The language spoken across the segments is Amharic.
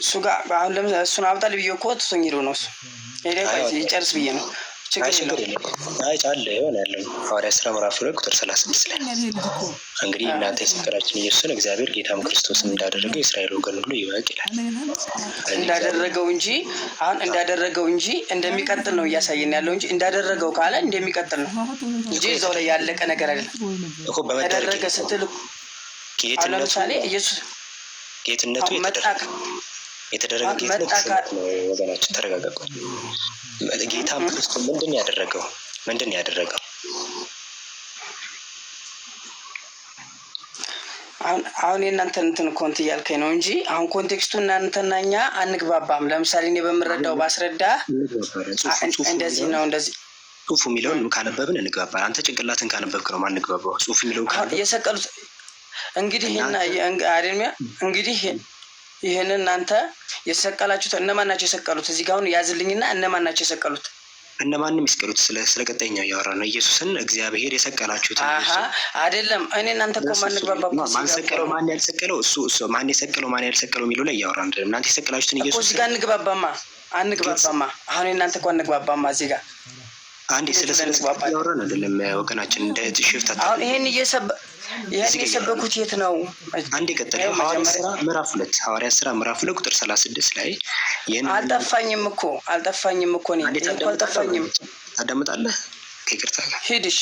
ሱጋ አሁን ለምን እሱን አብጣል ብዬ እኮ ትሶኝ ሄዶ ነው እሱ ይጨርስ ብዬ ነው። ችግር የለም። አይ ጫለ ይሆን ያለው ሐዋርያት ሥራ ምዕራፍ 2 ቁጥር 36 ላይ እንግዲህ እናንተ የሰቀላችሁትን ኢየሱስን እግዚአብሔር ጌታም ክርስቶስን እንዳደረገው የእስራኤል ወገን ሁሉ ይወቅ ይላል። እንዳደረገው እንጂ እንደሚቀጥል ነው እያሳየን ያለው እንጂ እንዳደረገው ካለ እንደሚቀጥል ነው እንጂ እዛው ላይ ያለቀ ነገር አይደለም እኮ። በመደረገ ስትል ለምሳሌ ኢየሱስ ጌትነቱ የተደረገ ጌትነት ወገናችን ተረጋጋቁ። ጌታም ክርስቶስ ምንድን ያደረገው አሁን የእናንተ እንትን ኮንት እያልከኝ ነው እንጂ አሁን ኮንቴክስቱ እናንተና እኛ አንግባባም። ለምሳሌ እኔ በምረዳው ባስረዳ እንደዚህ ነው እንደዚህ ጽሁፉ የሚለውን ካነበብን እንግባባለን። አንተ ጭንቅላትን ካነበብክ ነው ማንግባባው። ጽሁፉ የሚለውን የሰቀሉት እንግዲህ ይህንን እናንተ የሰቀላችሁት እነማን ናቸው የሰቀሉት? እዚህ ጋር አሁን ያዝልኝና እነማን ናቸው የሰቀሉት? እነማንም ይስቀሉት። ስለ ቀጣይኛው ያወራ ነው። ኢየሱስን እግዚአብሔር የሰቀላችሁት አይደለም። እኔ እናንተ እኮ ማንግባባ ማን ሰቀለው ማን ያልሰቀለው እሱ ማን የሰቀለው ማን ያልሰቀለው የሚለው ላይ ያወራ አይደለም። እናንተ የሰቀላችሁትን ኢየሱስ እዚህ ጋር አንግባባማ። አሁን እናንተ እኮ አንግባባማ። እዚህ ጋር አንዴ ስለ ያወራን አይደለም ወገናችን። እንደ ሽፍታ አሁን ይሄን የሰበኩት የት ነው? አንዴ ቀጥታ ሐዋርያት ሥራ ምዕራፍ 2 ቁጥር 36 ላይ አልጠፋኝም እኮ ነው። አልጠፋኝም። ታዳምጣለህ? ከይቅርታ ጋር ሄድሽ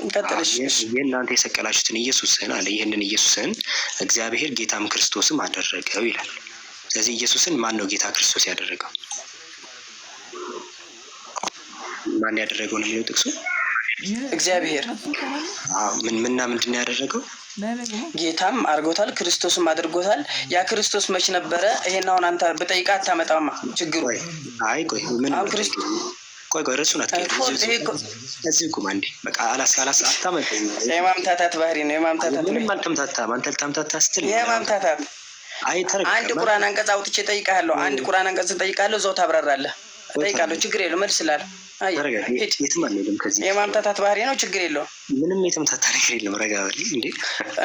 እንቀጥልሽ። የእናንተ የሰቀላችሁትን ኢየሱስን አለ። ይህንን ኢየሱስን እግዚአብሔር ጌታም ክርስቶስም አደረገው ይላል። ስለዚህ ኢየሱስን ማን ነው ጌታ ክርስቶስ ያደረገው? ማን ያደረገው ነው የሚለው ጥቅሱ? እግዚአብሔር። ምንድን ያደረገው? ጌታም አድርጎታል፣ ክርስቶስም አድርጎታል። ያ ክርስቶስ መች ነበረ? ይሄን አሁን አንተ በጠይቃ አታመጣማ ችግሩ። አይ ቆይ ምን አሁን ክርስቶስ ቆይ እሱን አትቀበል። እዚህ እኮ ማንዲ በቃ አላስ አታመጣኝ። የማምታታት ባህሪ ነው። የማምታታት ምንም አልተምታታም። አንተ ልታምታታ ስትል የማምታታት አይ ተረጋጋ። አንድ ቁርአን አንቀጽ አውጥቼ እጠይቅሃለሁ። እዛው ታብራራለህ። እጠይቃለሁ። ችግር የለውም። መልስልሃለሁ። የትም አልሄድም። ከዚህ የማምታታት ባህሪ ነው። ችግር የለውም። ምንም የተምታታ ነገር የለም። ረጋ በል እንዴ።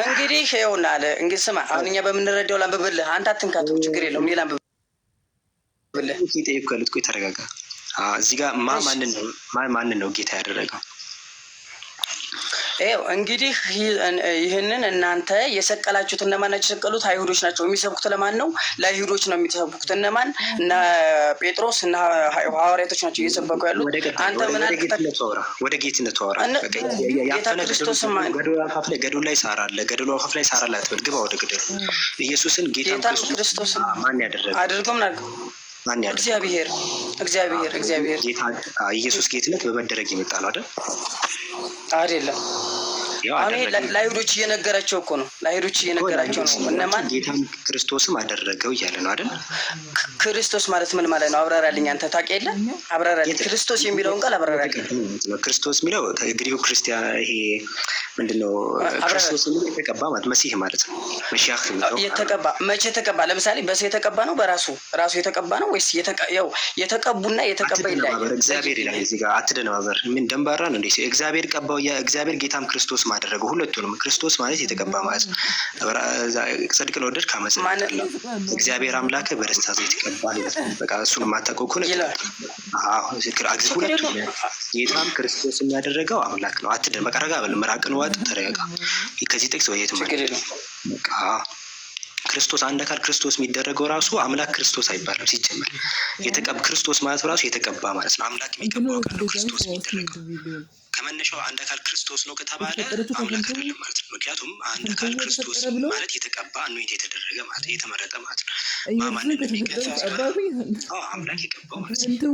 እንግዲህ ይኸውልህ አለ እንግዲህ ስማ፣ አሁን እኛ በምንረዳው ላንብብልህ። አንተ አትንካተው። ችግር የለውም። ሌላ አንብብልህ። ጠይቅ ያሉት ቆይ ተረጋጋ። እዚህ ጋር ማንን ነው ጌታ ያደረገው? እንግዲህ ይህንን እናንተ የሰቀላችሁት እነማን ናቸው የሰቀሉት? አይሁዶች ናቸው። የሚሰብኩት ለማን ነው? ለአይሁዶች ነው የሚሰብኩት። እነማን? እነ ጴጥሮስ እና ሐዋርያቶች ናቸው እየሰበኩ ያሉት። አንተ ምን ወደ ጌትነቱ አወራ። ጌታ ክርስቶስ ገደሉ ላይ ሳራ አለ። ገደሉ አፋፍ ላይ ሳራ ላይ አትበል። ግባ ወደ ገደሉ። ኢየሱስን ጌታ ክርስቶስ ማን ያደረገው? አድርጎም እግዚአብሔር ጌታ ኢየሱስ ጌትነት በመደረግ የመጣ ነው አይደለም? አሁን ለአይሁዶች እየነገራቸው እኮ ነው። እነማን ጌታን ክርስቶስም አደረገው እያለ ነው አይደል? ክርስቶስ ማለት ምን ማለት ነው? አብራራልኝ። አንተ ታውቅ የለ? አብራራልኝ። ክርስቶስ የሚለውን ቃል አብራራልኝ። ክርስቶስ የሚለው ግሪኩ ክርስቲያን ይሄ ምንድነው? ክርስቶስ የሚለው የተቀባ ማለት መሲህ ማለት ነው። መሲህ የሚለው የተቀባ መቼ ተቀባ? ለምሳሌ በሰ የተቀባ ነው? ራሱ የተቀባ ነው ወይስ የተቀቡና የተቀባ ይላል? እግዚአብሔር ይላል እዚህ ጋር አትደነባበር። ምን ደንባራ ነው እንዴ? እግዚአብሔር ቀባው። እግዚአብሔር ጌታም ክርስቶስ ማደረገው ሁለቱንም። ክርስቶስ ማለት የተቀባ ማለት ነው። ጽድቅን ወደድክ አመጽ ነው። እግዚአብሔር አምላክ በደስታ ዘይት ይቀባል። በቃ እሱን የማታውቀው ከሆነ ጌታም ክርስቶስ የሚያደረገው አምላክ ነው። አትደን በቃ ረጋ በል። ምራቅን ዋጥ ተረጋጋ። ከዚህ ጥቅስ ወይ የትም በቃ ክርስቶስ አንድ አካል ክርስቶስ የሚደረገው ራሱ አምላክ ክርስቶስ አይባልም ሲጀመር። ክርስቶስ ማለት ራሱ የተቀባ ማለት ነው። አምላክ የሚቀባው አካል ነው ክርስቶስ የሚደረገው። ከመነሻው አንድ አካል ክርስቶስ ነው ከተባለ አምላክ አይደለም ማለት ነው። ምክንያቱም አንድ አካል ክርስቶስ ማለት የተቀባ አኖይንት የተደረገ ማለት የተመረጠ ማለት ነው። ማን እንደሚቀባ አምላክ የቀባው ማለት ነው።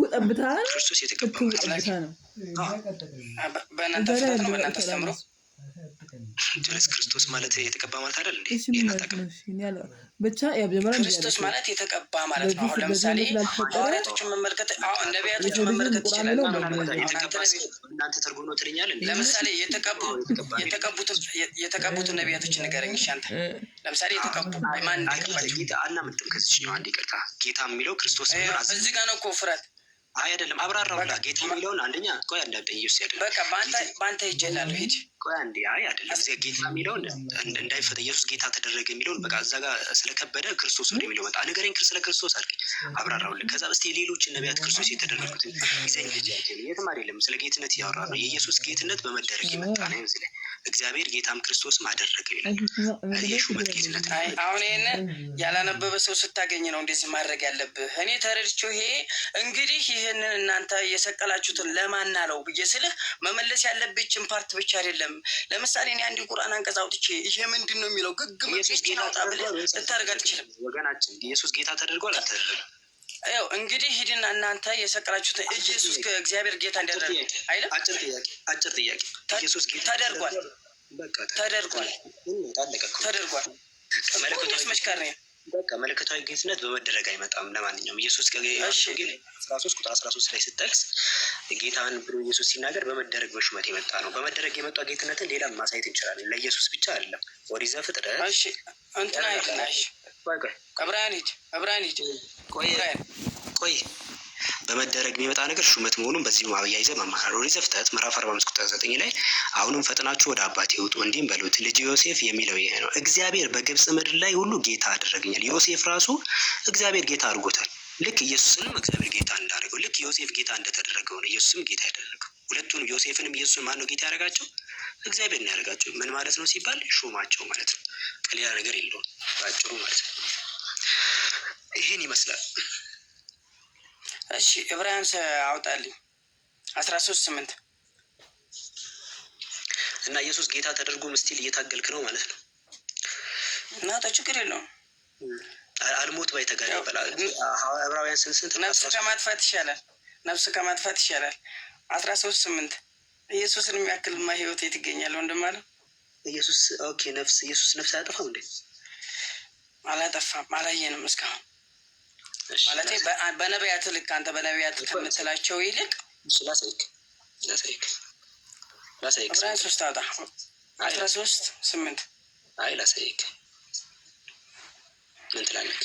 ክርስቶስ የተቀባ ማለት ነው። በእናንተ ፍጥረት ነው። በእናንተ አስተምሮ ጀለስ ክርስቶስ ማለት የተቀባ ማለት አይደል እንዴ? ይናታቀም ክርስቶስ ማለት የተቀባ ማለት ነው። አሁን ለምሳሌ ሐዋርያቶችን መመልከት፣ አሁን ነቢያቶችን መመልከት ይችላል። እናንተ ተርጉም ነው ትልኛል እንዴ? ለምሳሌ የተቀቡትን ነቢያቶችን ንገረኝ እሺ። አንተ ለምሳሌ የተቀቡ ማን እንደቀባቸው ጌታ አናምጥም። ከዚህ ነው አንድ ይቅርታ። ጌታ የሚለው ክርስቶስ ነው። እዚህ ጋር ነው እኮ ፍረት አይደለም አብራራውና ጌታ የሚለውን አንደኛ ቆይ አንዳንዴ ኢየሱስ ያደረገ በቃ በአንተ ይጀላል ሂድ ቆይ አንዴ አይደለም እዚህ ጌታ የሚለውን እንዳይፈታ ኢየሱስ ጌታ ተደረገ የሚለውን በቃ እዛ ጋር ስለከበደ ክርስቶስ ወደ የሚለው መጣ ንገረኝ ስለ ክርስቶስ አልከኝ አብራራውልህ ከዛ እስቲ ሌሎች ነቢያት ክርስቶስ የተደረጉት ይዘኝ ልጅ የትም አይደለም ስለ ጌትነት እያወራ ነው የኢየሱስ ጌትነት በመደረግ የመጣ ነው እዚህ ላይ እግዚአብሔር ጌታም ክርስቶስም አደረገ ይላል የሹመት ጌትነት አሁን ይሄንን ያላነበበ ሰው ስታገኝ ነው እንደዚህ ማድረግ ያለብህ እኔ ተረድቼው ይሄ እንግዲህ ይህንን እናንተ የሰቀላችሁትን ለማን አለው ብዬ ስልህ መመለስ ያለብችን ፓርት ብቻ አይደለም ለምሳሌ እኔ አንድ ቁርአን አንቀጽ አውጥቼ ይሄ ምንድነው የሚለው ግግም ኢየሱስ ጌታ ተብለህ ልታደርግ አትችልም ወገናችን ኢየሱስ ጌታ ተደርጓል አልተደረገም አው እንግዲህ ሂድና እናንተ የሰቀላችሁትን ኢየሱስ ከእግዚአብሔር ጌታ እንዲያደርግ አይደል አጭር ጥያቄ ኢየሱስ ጌታ ተደርጓል በቃ ተደርጓል መለኮታዊ መስካር ነው በቃ መለኮታዊ ጌትነት በመደረግ አይመጣም ለማንኛውም ኢየሱስ ከጌታ 13 ቁጥር 13 ላይ ስትጠቅስ ጌታን ብሎ ኢየሱስ ሲናገር በመደረግ በሹመት የመጣ ነው በመደረግ የመጣው ጌትነትን ሌላም ማሳየት እንችላለን ለኢየሱስ ብቻ አይደለም ኦሪት ዘፍጥረት እሺ እንትና አይተናሽ አብራኒት ቆይ በመደረግ የሚመጣ ነገር ሹመት መሆኑን በዚህ ማያይዘ መማር ኦሪት ዘፍጥረት ምዕራፍ 45 ቁጥር 9 ላይ አሁንም ፈጥናችሁ ወደ አባቴ ውጡ እንዲህም በሉት ልጅ ዮሴፍ የሚለው ይሄ ነው እግዚአብሔር በግብጽ ምድር ላይ ሁሉ ጌታ አደረገኛል ዮሴፍ ራሱ እግዚአብሔር ጌታ አድርጎታል ልክ ኢየሱስንም እግዚአብሔር ጌታ እንዳደረገው ልክ ዮሴፍ ጌታ እንደተደረገው ነው ኢየሱስም ጌታ ያደረገው ሁለቱንም ዮሴፍንም ኢየሱስን ማን ነው ጌታ ያደረጋቸው እግዚአብሔር ነው ያደረጋቸው ምን ማለት ነው ሲባል ሹማቸው ማለት ነው ሌላ ነገር የለውም ባጭሩ ማለት ነው ይሄን ይመስላል እሺ ዕብራውያን አውጣልኝ 13:8 እና ኢየሱስ ጌታ ተደርጎ ምስቲል እየታገልክ ነው ማለት ነው እና ችግር የለውም አልሞት ባይ ተጋሪ ይባላል ዕብራውያን ስንት ነፍስ ከማጥፋት ይሻላል 13:8 ኢየሱስን የሚያክልማ ህይወት የት ይገኛል ወንድም አለ ኢየሱስ ኦኬ ነፍስ ኢየሱስ ነፍስ አያጠፋም እንዴ አላጠፋም አላየንም እስካሁን ማለት በነቢያት ልክ አንተ በነቢያት ከምትላቸው ይልቅ ላሳይክ 13 አውጣ 13:8 አይ ላሳይክ ምን ትላለህ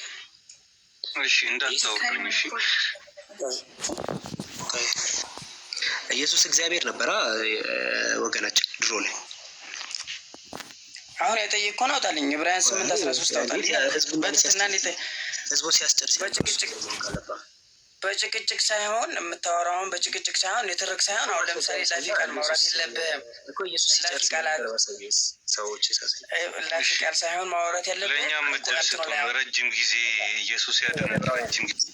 እሺ እንዳታውቁኝ እሺ ኢየሱስ እግዚአብሔር ነበረ ወገናችን ድሮ ላይ አሁን የጠየቅኩህ ነው አውጣልኝ ዕብራውያን 8:13 አውጣልኝ በትትና ህዝቡ ሲያስጨርስ በጭቅጭቅ ሳይሆን የምታወራውን በጭቅጭቅ ሳይሆን የትርክ ሳይሆን አሁን ለምሳሌ ላፊ ቃል ማውራት የለብህም እኮ ኢየሱስ ሲጨርስ ሰዎች ላፊ ቃል ሳይሆን ማውራት ያለብህ ለእኛም ምድርስ ረጅም ጊዜ ኢየሱስ ያደረገ ረጅም ጊዜ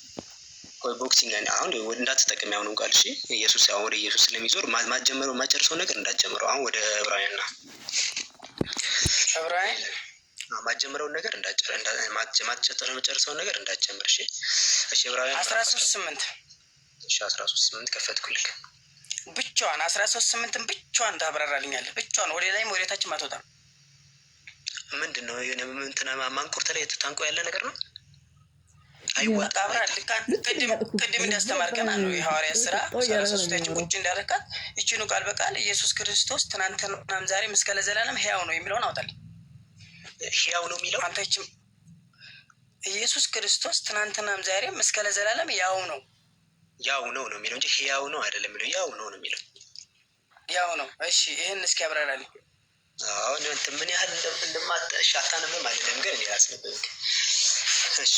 ቦክሲንግ አሁን እንዳትጠቅም ያሁኑ ቃል እሺ ኢየሱስ አሁን ወደ ኢየሱስ ስለሚዞር ማጀመረው ማጨርሰው ነገር እንዳትጀምረው አሁን ወደ ዕብራውያን ማጀመረውን ነገር ማጨርሰውን ነገር እንዳትጀምር እሺ ዕብራውያን 13:8 እሺ 13:8 ከፈትኩልክ ብቻዋን 13:8 ብቻዋን ታብራራልኛለህ ብቻዋን ወደ ላይም ወደ ታችም አትወጣም ምንድነው የኔ እንትና ማንቁርት ላይ ታንቆ ያለ ነገር ነው አይወጣ አብራልካ ቅድም እንዳስተማርከና ነው የሐዋርያት ሥራ 33 ቁጭ እንዳደረካት እቺኑ ቃል በቃል ኢየሱስ ክርስቶስ ትናንትናም ዛሬም እስከ ለዘላለም ሕያው ነው የሚለውን አውጣልኝ ሕያው ነው የሚለው አንተችም ኢየሱስ ክርስቶስ ትናንትናም ዛሬም እስከ ለዘላለም ያው ነው የሚለው እንጂ ሕያው ነው አይደለም የሚለው ያው ነው የሚለው እሺ ይሄን እስኪ አብራራልኝ አሁን እንትን ምን ያህል እንደማታነም አይደለም ግን እኔ አስነበብክ እሺ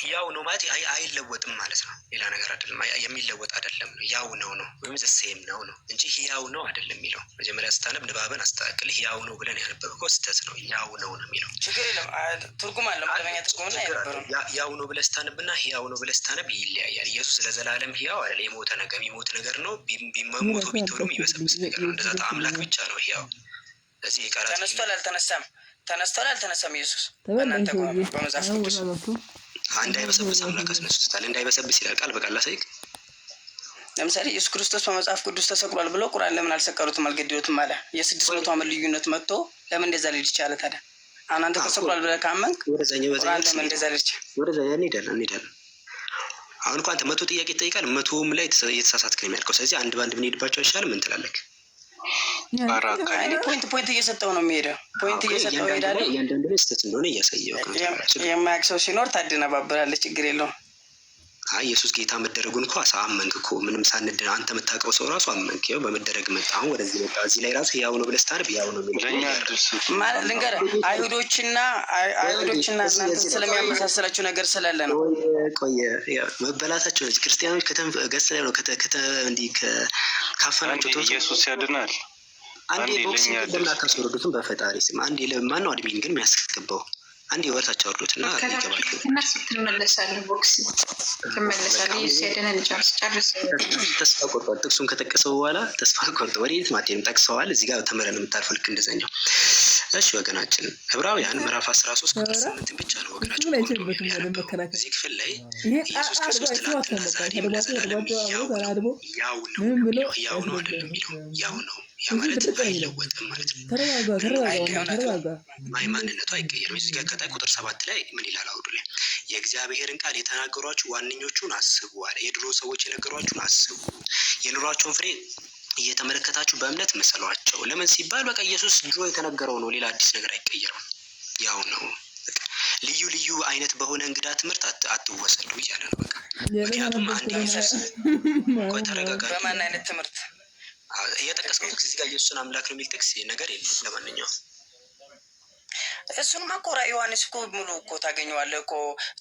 ያው ነው ማለት አይለወጥም ማለት ነው ሌላ ነገር አይደለም የሚለወጥ አይደለም ያው ነው ወይም ዘሴም ነው እንጂ ያው ነው አይደለም የሚለው መጀመሪያ ስታነብ ንባብን አስተካክል ያው ነው ብለን ያነበብከው ስህተት ነው ያው ነው የሚለው ችግር የለም ትርጉም አለው መደበኛ ትርጉም ነው ያው ነው ብለህ ስታነብና ያው ነው ብለህ ስታነብ ይለያያል ኢየሱስ ለዘላለም ያው አይደለም የሚሞት ነገር ነው ቢሞቱ ቢተውም ይበሰብስ ነገር ነው እንደዛ አምላክ ብቻ ነው ያው ስለዚህ ይቀራል ተነስቷል አልተነሳም ኢየሱስ እናንተ በመጽሐፍ ቅዱስ እንዳይበሰብስ አምላክ አስነስቶታል እንዳይበሰብስ ይላል ቃል በቃል ላሳይክ ለምሳሌ ኢየሱስ ክርስቶስ በመጽሐፍ ቅዱስ ተሰቅሏል ብሎ ቁርአን ለምን አልሰቀሉትም አልገደሉትም አለ የ600 ዓመት ልዩነት መጥቶ ለምን እንደዛ ሊል ይችላል ታዲያ አንተ ተሰቅሏል ብለህ ካመንክ ወደዛኛው ለምን እንደዛ ሊል ይችላል ወደዛኛው እንሄዳለን አሁን እንኳን 100 ጥያቄ ይጠይቃል 100ም ላይ የተሳሳትክ ነው የሚያልከው ስለዚህ አንድ ባንድ ምን ሄድባቸው አይሻልም ምን ትላለህ ፖይንት እየሰጠው ነው የሚሄደው ፖይንት እየሰጠው ይሄዳል እያንዳንዱ ላይ ስህተት እንደሆነ እያሳየው የማያውቅ ሰው ሲኖር ታደነባብራለህ ችግር የለውም ኢየሱስ ጌታ መደረጉን እኮ አመንክ እኮ ምንም ሳንድ አንተ የምታውቀው ሰው ራሱ አመንክ። ይኸው በመደረግ መጣ። አሁን ወደዚህ መጣ። እዚህ ላይ ራሱ ያው ነው ብለህ ስታነብ ያው ነው የሚለው ማለት ልንገርህ፣ አይሁዶችና እናንተ ስለሚያመሳሰላችሁ ነገር ስላለ ነው። ቆየ መበላታቸው ክርስቲያኖች ገጽ ላይ ነው እንዲህ ካፈናቸው ኢየሱስ ያድናል። አንዴ ቦክሲንግ ለምን አታስወርዱትም? በፈጣሪ ስም አንዴ ለማን ነው አድሚን ግን የሚያስገባው? አንዴ ወርታች አውርዱትና ይገባል። ትመለሳለህ፣ ቦክስ ትመለሳለህ። ሲያደነን ጨርስ። ተስፋ ቆርጧል። ጥቅሱን ከጠቀሰው በኋላ ተስፋ ቆርጦ ወዴት ማቴም ጠቅሰዋል። እዚህ ጋር ተመረን የምታልፈው ልክ እንደዛኛው። እሺ ወገናችን ዕብራውያን ምዕራፍ 13 ቁጥር 8 ብቻ ነው ወገናችን። እዚህ ክፍል ላይ ኢየሱስ ክርስቶስ ትናንትና ዛሬም ለዘላለም ያው ነው አይደለም የሚለው ያው ነው። ያ ማለት አይለወጥም ማለት ነው። ማንነቱ አይቀየርም። እዚህ ጋር ከታይ ቁጥር 7 ላይ ምን ይላል? አውዱ ላይ የእግዚአብሔርን ቃል የተናገሯችሁ ዋነኞቹን አስቡ አለ። የድሮ ሰዎች የነገሯችሁን አስቡ፣ የኑሯቸውን ፍሬ እየተመለከታችሁ በእምነት መሰሏቸው። ለምን ሲባል በቃ ኢየሱስ ድሮ የተነገረው ነው። ሌላ አዲስ ነገር አይቀየርም፣ ያው ነው። ልዩ ልዩ አይነት በሆነ እንግዳ ትምህርት አትወሰዱ እያለ ነው። በቃ ምክንያቱም አንድ ኢየሱስ ተረጋጋ። በማን አይነት ትምህርት እየጠቀስከው እዚህ ጋር ኢየሱስን አምላክ ነው የሚል ጥቅስ ነገር የለም። ለማንኛውም እሱንማ እኮ ራዕየ ዮሐንስ እኮ ሙሉ እኮ ታገኘዋለህ እኮ።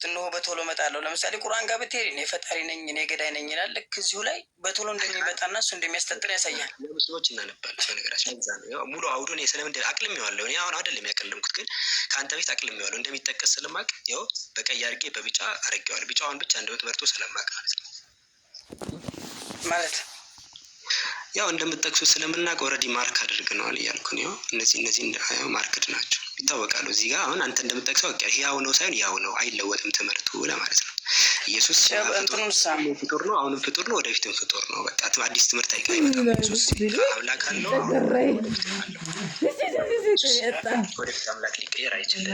እነሆ በቶሎ እመጣለሁ። ለምሳሌ ቁርአን ጋር ብትሄድ እኔ ፈጣሪ ነኝ እኔ ገዳይ ነኝ ይላል። ልክ እዚሁ ላይ በቶሎ እንደሚመጣና እሱ እንደሚያስጠጥር ያሳያል። ለሙስሊሞች እናነባለን። በነገራችን እዛ ነው ሙሉ አውዱን ስለምን አቅልሜዋለሁ። እኔ አሁን አይደለም ያቀለምኩት፣ ግን ከአንተ ቤት አቅልሜዋለሁ እንደሚጠቀስ ስለማቅ ያው በቀይ አድርጌ በቢጫ አድርጌዋለሁ። ቢጫውን ብቻ እንደምትመርጦ ስለማቅ ማለት ያው እንደምትጠቅሱ ስለምናውቅ ኦልሬዲ ማርክ አድርገነዋል እያልኩ ነው። እነዚህ ማርክድ ናቸው ይታወቃሉ። እዚህ ጋር አሁን አንተ እንደምትጠቅሰው ያው ነው ሳይሆን ያው ነው አይለወጥም ትምህርቱ ለማለት ነው። ኢየሱስ ፍጡር ነው፣ አሁንም ፍጡር ነው፣ ወደፊትም ፍጡር ነው። በቃ አዲስ ትምህርት አይመጣም። ኢየሱስ አምላክ አለው፣ ወደፊት አምላክ ሊቀየር አይችልም።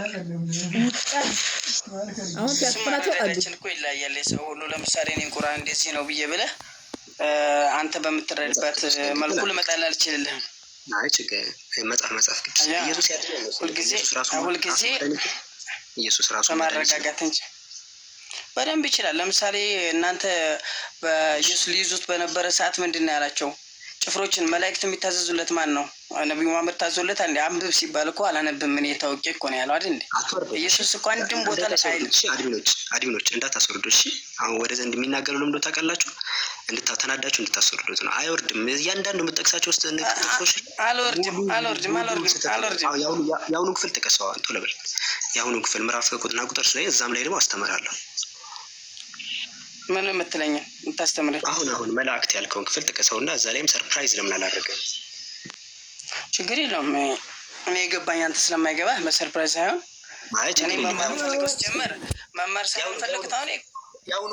አሁን ሲያስፈናቸው እኮ ይለያያል ሰው ሁሉ። ለምሳሌ እኔን ቁርአን እንደዚህ ነው ብዬ ብለህ አንተ በምትረድበት መልኩ ልመጣልህ አልችልልህም። አይ ችግር መጽሐፍ ቅዱስ ኢየሱስ ያድነው ሁልጊዜ ኢየሱስ ራሱ በማረጋጋት እንጂ በደንብ ይችላል። ለምሳሌ እናንተ በኢየሱስ ሊይዙት በነበረ ሰዓት ምንድን ነው ያላቸው? ጭፍሮችን መላእክት የሚታዘዙለት ማን ነው? ነብዩ መሐመድ ታዘዙለት። አንዴ አንብብ ሲባል እኮ አላነብም ምን የታወቀ እኮ ነው ያለው አይደል? ኢየሱስ እኮ አንድም ቦታ ላይ አይልም። እሺ አድሚኖች እንዳታስወርዱ። እሺ አሁን ወደ ዘንድ የሚናገረው ለምዶ ታውቃላችሁ፣ እንድታተናዳችሁ እንድታስወርዱት ነው። አይወርድም። እያንዳንዱ የምጠቅሳቸው ውስጥ እንቅጥፎች አልወርድም። የአሁኑ ክፍል ጥቀሰዋል። ቶሎ በል የአሁኑ ክፍል ምዕራፍ ቁጥር ላይ እዛም ላይ ደግሞ አስተምራለሁ። ምን የምትለኝ የምታስተምረኝ? አሁን መላእክት ያልከውን ክፍል ጥቀሰውና እዛ ላይም ሰርፕራይዝ ለምን አላደረገም? ችግር የለውም። እኔ የገባኝ አንተ ስለማይገባህ በሰርፕራይዝ ሳይሆን እኔ መማር ፈልገው ስጀምር መማር ሳይሆን ፈልግት አሁን የአሁኑ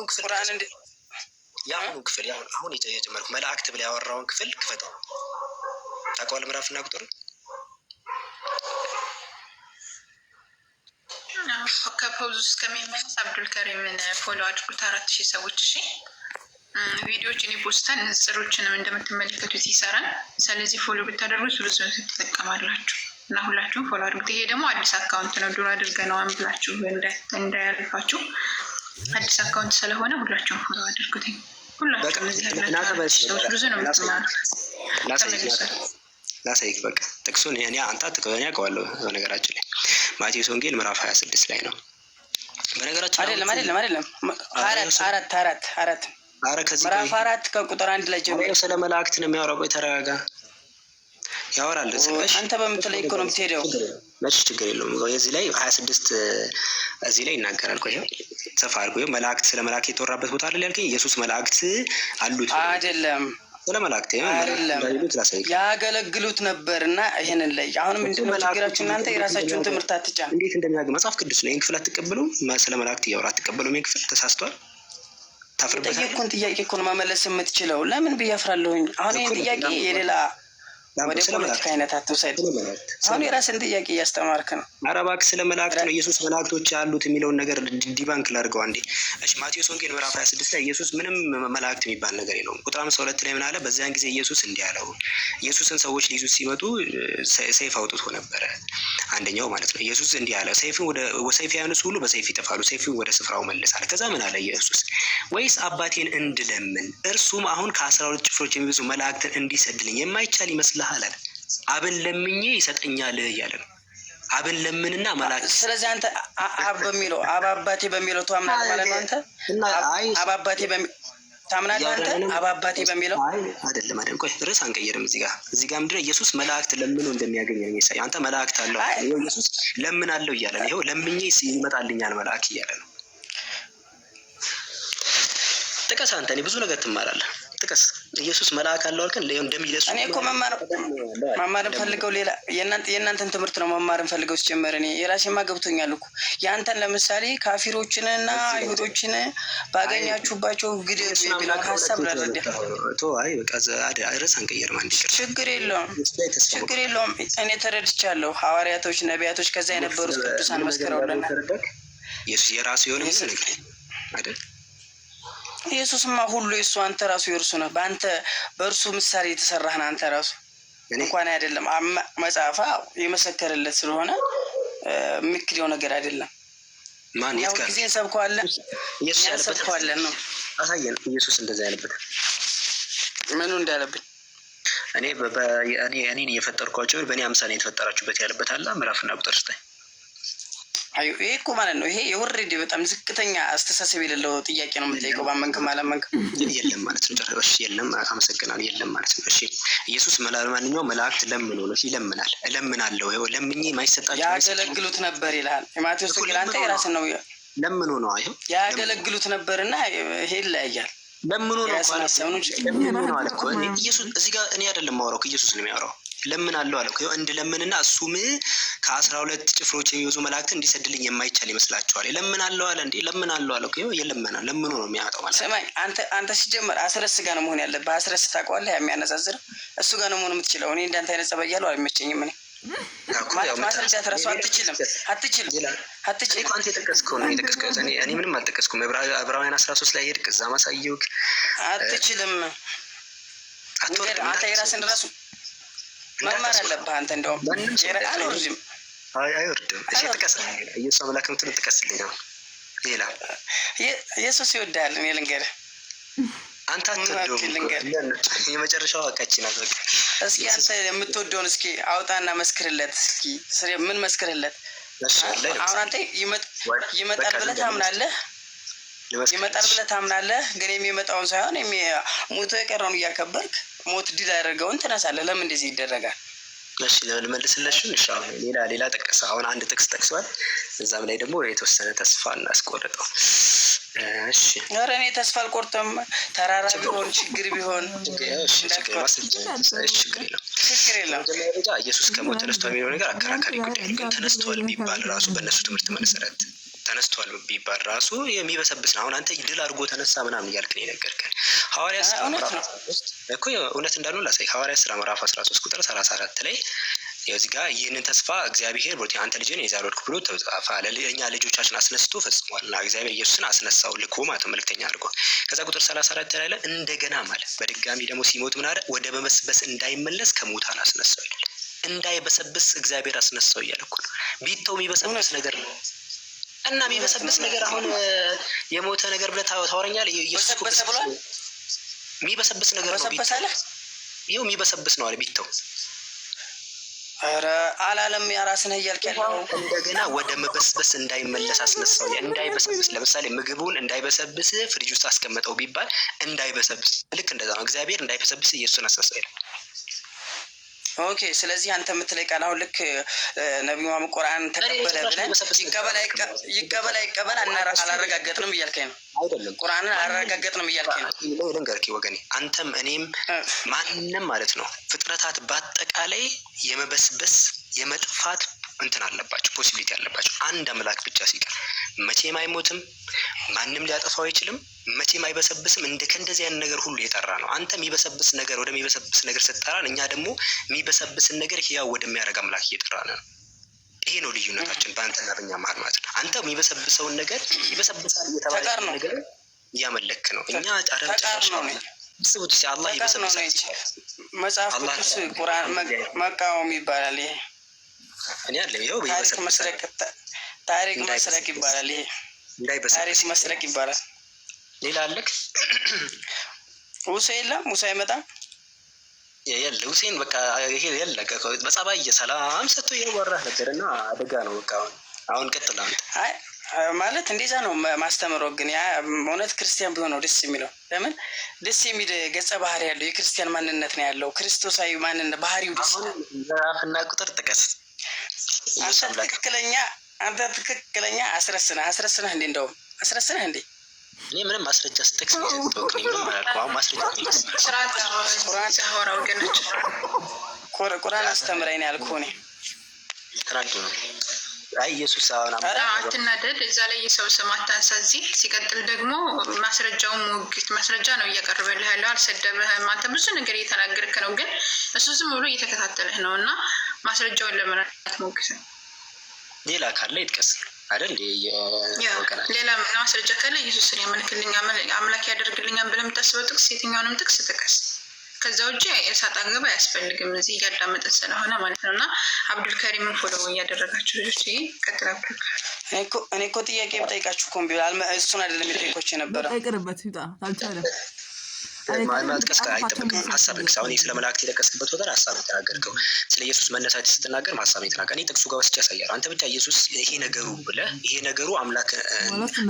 ክፍል አሁን የጀመርኩ መላእክት ብላ ያወራውን ክፍል ክፈተው። ታውቀዋለህ ምዕራፍና ቁጥር ከፖዝ እስከሚመለስ አብዱልከሪምን ፎሎ አድርጉት። 4000 ሰዎች። እሺ ቪዲዮዎች እኔ ፖስታን ንጽሮችንም እንደምትመለከቱት ይሰራል። ስለዚህ ፎሎ ብታደርጉት ብዙ ትጠቀማላችሁ እና ሁላችሁም ፎሎ አድርጉት። ይሄ ደግሞ አዲስ አካውንት ነው፣ ድሮ አድርገነዋል ብላችሁ እንዳያልፋችሁ። አዲስ አካውንት ስለሆነ ሁላችሁም ፎሎ አድርጉት። ሁላችሁም እዚህ ያላችሁ ሰዎች ብዙ ነው የምትማሩት። ላሳይክ በቃ ጥቅሱን እኔ አንተ አትከወኛ አውቀዋለሁ። በነገራችን ላይ ማቴዎስ ወንጌል ምዕራፍ 26 ላይ ነው። በነገራችን አይደለም 4 ምዕራፍ 4 ከቁጥር 1 ላይ ጀምሮ ስለ መላእክት ነው የሚያወራው። ቆይ ተረጋጋ። ያወራል ስለሽ አንተ በምትለይ እኮ ነው የምትሄደው። መች ችግር የለውም። የዚህ ላይ 26 እዚህ ላይ ይናገራል። ቆይ ሰፋ አድርጎ መላእክት ስለ መላእክት የተወራበት ቦታ አይደል ያልከኝ? ኢየሱስ መላእክት አሉት አይደለም? ስለ መላእክት ያገለግሉት ነበርና ይሄንን ላይ አሁንም እንደምን ችግራችሁ እናንተ የራሳችሁን ትምህርት አትጫኑ። እንዴት እንደሚያገ መጽሐፍ ቅዱስ ነው። ይሄን ክፍል አትቀበሉም? ስለ መላእክት ያወራ አትቀበሉም? ይሄን ክፍል ተሳስቷል። ታፍርበታል። ጥያቄውን ጥያቄ እኮ ነው መመለስ የምትችለው። ለምን ብዬ አፍራለሁኝ? አሁን ይሄን ጥያቄ የሌላ ወደ ፖለቲካ አይነት አትውሰድ። አሁን የራስን ጥያቄ እያስተማርክ ነው። ኧረ እባክህ ስለ መላእክት ነው ኢየሱስ መላእክቶች ያሉት የሚለውን ነገር ዲባንክ ላድርገው አንዴ። እሺ ማቴዎስ ወንጌል ምዕራፍ 26 ላይ ኢየሱስ ምንም መላእክት የሚባል ነገር የለውም። ቁጥር 52 ላይ ምን አለ? በዚያን ጊዜ ኢየሱስ እንዲህ አለው። ኢየሱስን ሰዎች ሊይዙት ሲመጡ ሰይፍ አውጥቶ ነበረ አንደኛው ማለት ነው። ኢየሱስ እንዲህ አለ፣ ሰይፍ ያነሱ ሁሉ በሰይፍ ይጠፋሉ፣ ሰይፉን ወደ ስፍራው መልሳል። ከዛ ምን አለ ኢየሱስ? ወይስ አባቴን እንድለምን እርሱም አሁን ከ12 ጭፍሮች የሚበዙ መላእክትን እንዲሰድልኝ የማይቻል ይመስልሃል? አብን ለምኜ ይሰጠኛል እያለ ነው። አብን ለምንና መላእክት። ስለዚህ አንተ አብ በሚለው አብ አባቴ በሚለው ታምናለህ ማለት ነው። አንተ አብ አባቴ ታምናለህ አንተ አብ አባቴ በሚለው አይደለም። ቆይ ርዕስ አንቀይርም። እዚህ ጋር ምንድነው ኢየሱስ መላእክት ለምኖ እንደሚያገኝ ነው የሚያሳይ። አንተ መላእክት አለው ይኸው ኢየሱስ ለምን አለው እያለ ነው። ይኸው ለምኜ ይመጣልኛል መላእክ እያለ ነው። ጥቀስ አንተ። እኔ ብዙ ነገር ትማራለህ። ጥቀስ። ኢየሱስ መልአክ አለው አልከን እንደሚለሱ። እኔ እኮ መማር ፈልገው ሌላ የእናንተን ትምህርት ነው መማር ፈልገው ሲጀመር እኔ የራሴማ ገብቶኛል እኮ ያንተን ለምሳሌ ካፊሮችንና አይሁዶችን ባገኛችሁባቸው ግድብ የሚለውን ሀሳብ ለረዳ አይ በቃ ርዕስ አንቀይርም። አንድ ችግር የለውም። እኔ ተረድቻለሁ። ሐዋርያቶች ነቢያቶች ከዛ የነበሩት ቅዱሳን መስክረውልናል። ኢየሱስ የራሱ የሆነ ነገር አይደል? ኢየሱስማ ሁሉ የእሱ አንተ ራሱ የእርሱ ነህ። በእርሱ ምሳሌ የተሰራህ ነህ አንተ ራሱ እንኳን አይደለም መጽሐፋ የመሰከረለት ስለሆነ የሚክደው ነገር አይደለም። ያው ጊዜ እንሰብከዋለን ነው። አሳየን ኢየሱስ እንደዛ ያለበት ምኑ እንዳለብኝ እኔ የፈጠርኳቸው በእኔ አምሳል የተፈጠራችሁበት ያለበት አለ ምዕራፍና ቁጥር 9 ይሄ እኮ ማለት ነው። ይሄ የወረደ በጣም ዝቅተኛ አስተሳሰብ የሌለው ጥያቄ ነው የምጠይቀው። ባመንክም አላመንክም የለም ማለት ነው። ጨረሽ የለም። አመሰግናለሁ። የለም ማለት ነው። እሺ ኢየሱስ ማንኛውም መላእክት ለምኖ ነው ይለምናል። እለምናለሁ ይኸው ለምኜ የማይሰጣቸው ያገለግሉት ነበር ይላል ማቴዎስ ወንጌል። አንተ የራስን ነው ለምኖ ነው አይሁ ያገለግሉት ነበርና ይሄ ይለያያል። ለምኖ ነው አለ እኮ ኢየሱስ። እዚህ ጋር እኔ አይደለም የማወራው ኢየሱስ ነው የሚያወራው። ለምናለሁ አለ እኮ እንድለምንና እሱም ከ12 ጭፍሮች የሚበዙ መላእክት እንዲሰድልኝ የማይቻል ይመስላችኋል? ለምናለሁ አለ እንዴ? ለምናለሁ አለ እኮ የለምናል። ለምኖ ነው የሚያመጣው ማለት ነው። ሰማይ አንተ ሲጀመር አስረስ ጋር ነው መሆን ያለብህ። አስረስ ታውቀዋለህ? የሚያነጻጽር እሱ ጋር ነው መሆን የምትችለው። እኔ እንዳንተ አይነት ጸባይ ያለው አልመቸኝም። እኔ ማስረዳት እራሱ አትችልም። አንተ የጠቀስከው ነው የጠቀስከው። እኔ ምንም አልጠቀስኩም። ዕብራውያን 13 ላይ ሄድክ፣ እዛ ማሳየውክ አትችልም። አንተ የራስን ራሱ መማር አለብህ። አንተ እንደውም አልወርድም አይወርድም። እሺ ጥቀስ። ኢየሱስ አምላክ ምትል ጥቀስልኝ። ነው ሌላ ኢየሱስ ይወዳል። እኔ ልንገርህ አንተ አትወደውም። የመጨረሻው አቃችን አዘግ። እስኪ አንተ የምትወደውን እስኪ አውጣና መስክርለት። እስኪ ምን መስክርለት? አሁን አንተ ይመጣል ብለህ ታምናለህ? ይመጣል ብለህ ታምናለህ? ግን የሚመጣውን ሳይሆን ሞቶ የቀረውን እያከበርክ ሞት ድል ያደረገውን ትነሳለህ። ለምን እንደዚህ ይደረጋል? እሺ ልመልስልሽን። እሺ ሌላ ጠቀሰ። አሁን አንድ ጥቅስ ጠቅሷል። እዛም ላይ ደግሞ የተወሰነ ተስፋ እናስቆርጠው። እሺ ኧረ እኔ ተስፋ አልቆርጥም። ተራራ ቢሆን ችግር ቢሆን ችግር የለም። ኢየሱስ ከሞት ተነስቷል የሚለው ነገር አከራካሪ ጉዳይ ነው። ግን ተነስቷል ቢባል ራሱ በእነሱ ትምህርት መሰረት ተነስቷል ቢባል ራሱ የሚበሰብስ ነው። አሁን አንተ ድል አድርጎ ተነሳ ምናምን እያልክ ነው የነገርከን። ሐዋርያት ሥራ ምዕራፍ 13 እኮ እውነት እንዳልሆነ ላሳይ። ሐዋርያት ሥራ ምዕራፍ 13 ቁጥር 34 ላይ እዚህ ጋር ይህንን ተስፋ እግዚአብሔር አንተ ልጅን የዛሬ ወልክ ብሎ ተጻፈ አለ። እኛ ልጆቻችን አስነስቶ ፈጽሟልና እግዚአብሔር ኢየሱስን አስነሳው ልኮ ማለት መልክተኛ አድርጎ። ከዛ ቁጥር 34 ላይ እንደገና ማለት በድጋሚ ደግሞ ሲሞት ምን አለ? ወደ መበስበስ እንዳይመለስ ከሙታን አስነሳው ይላል። እንዳይበሰብስ እግዚአብሔር አስነሳው እያለ እኮ ነው። ቢተው የሚበሰብስ ነገር ነው እና የሚበሰብስ ነገር አሁን የሞተ ነገር ብለህ ታወራኛለህ? ኢየሱስ እኮ ብሏል። የሚበሰብስ ነገር ነው። ይኸው የሚበሰብስ ነው አለ ቢተው። ኧረ አላለም። ያራስን እያልክ ያለው እንደገና ወደ መበስበስ እንዳይመለስ አስነሳው። እንዳይበሰብስ ለምሳሌ ምግቡን እንዳይበሰብስ ፍሪጅ ውስጥ አስቀመጠው ቢባል እንዳይበሰብስ ልክ እንደዛ ነው። እግዚአብሔር እንዳይበሰብስ ኢየሱስን አስነሳው ይላል። ኦኬ። ስለዚህ አንተ የምትለኝ ቃል አሁን ልክ ነቢዩ መሐመድ ቁርአን ተቀበለ ብለን ይቀበል አይቀበል አላረጋገጥንም እያልከኝ ነው? አይደለም ቁርአንን አላረጋገጥንም እያልከኝ ነው? ልንገርህ ወገኔ፣ አንተም እኔም ማንም ማለት ነው ፍጥረታት በአጠቃላይ የመበስበስ የመጥፋት እንትን አለባቸው፣ ፖሲቢሊቲ አለባቸው። አንድ አምላክ ብቻ ሲቀር መቼም አይሞትም፣ ማንም ሊያጠፋው አይችልም። መቼም አይበሰብስም። ከእንደዚህ አይነት ነገር ሁሉ የጠራ ነው። አንተ የሚበሰብስ ነገር ወደሚበሰብስ ነገር ስትጠራን፣ እኛ ደግሞ የሚበሰብስን ነገር ሕያው ወደሚያደርግ አምላክ እየጠራን ነው። ይሄ ነው ልዩነታችን በአንተና በእኛ መሀል ማለት ነው። አንተ የሚበሰብሰውን ነገር ይበሰብሳል እየተባለ ነገር እያመለክ ነው። እኛ ተቃር ነው ስቡት ሲ አላህ ይበሰብሳል። መጽሐፍ ቅዱስ ቁርአን መቃወም ይባላል። ይሄ እኔ አለም ይኸው ታሪክ መስረቅ ይባላል። ይሄ ታሪክ መስረቅ ይባላል። ሌላ አለክ? ሙሳ የለም? ሙሳ አይመጣም? የለ ሁሴን በቃ ይሄ የለ በጸባይ ሰላም ሰጥቶ እያወራህ ነበርና አደጋ ነው። በቃ አሁን ቀጥል አንተ። አይ ማለት እንደዛ ነው ማስተምረው። ግን ያ እውነት ክርስቲያን ቢሆን ነው ደስ የሚለው። ለምን ደስ የሚል ገጸ ባህሪ ያለው የክርስቲያን ማንነት ነው ያለው። ክርስቶሳዊ ማንነት ባህሪው ደስ ይላል። ምዕራፍና ቁጥር ጥቀስ። አንተ ትክክለኛ አስረስነህ እንዴ? እንደውም አስረስነህ እንዴ? እኔ ምንም ማስረጃ ስጠቅስ ምንም አላልኩም። አሁን ማስረጃ ቁርአን አስተምረኝ ነው ያልኩህ። እኔ ተናዶ ነው። አይ ኢየሱስ አሁን አትናደድ። እዛ ላይ የሰው ስም አታንሳ። እዚህ ሲቀጥል ደግሞ ማስረጃውን ሙግት ማስረጃ ነው እያቀረበልህ ያለው። አልሰደበህም። አንተ ብዙ ነገር እየተናገርክ ነው፣ ግን እሱ ዝም ብሎ እየተከታተልህ ነው። እና ማስረጃውን ለምን አትሞግትም? ሌላ ካለ ይጥቀስ አይደል? ሌላ ማስረጃ ካለ ኢየሱስን ያመልክልኛ አምላክ ያደርግልኛል ብለህ የምታስበው ጥቅስ የትኛውንም ጥቅስ ጥቀስ። ከዛ ውጭ እሳት አገባ አያስፈልግም። እዚህ እያዳመጠን ስለሆነ ማለት ነው። እና አብዱልከሪምን ፎሎ እያደረጋችሁ ልጆች ቀጥል። እኔ እኮ ጥያቄ ብጠይቃችሁ እኮ እምቢ ብሏል። እሱን አይደለም የጠየቆች የነበረ አይቀርበት ይውጣ አልቻለም። ማጥቀስ አይጠበቅም። ሀሳብ ልክስ አሁን ስለ መላእክት የጠቀስክበት ወገን ሀሳብ የተናገርከው ስለ ኢየሱስ መነሳት ስትናገር ሀሳብ የተናገር እኔ ጥቅሱ ጋር ወስጄ ያሳያል። አንተ ብቻ ኢየሱስ ይሄ ነገሩ ብለህ ይሄ ነገሩ አምላክ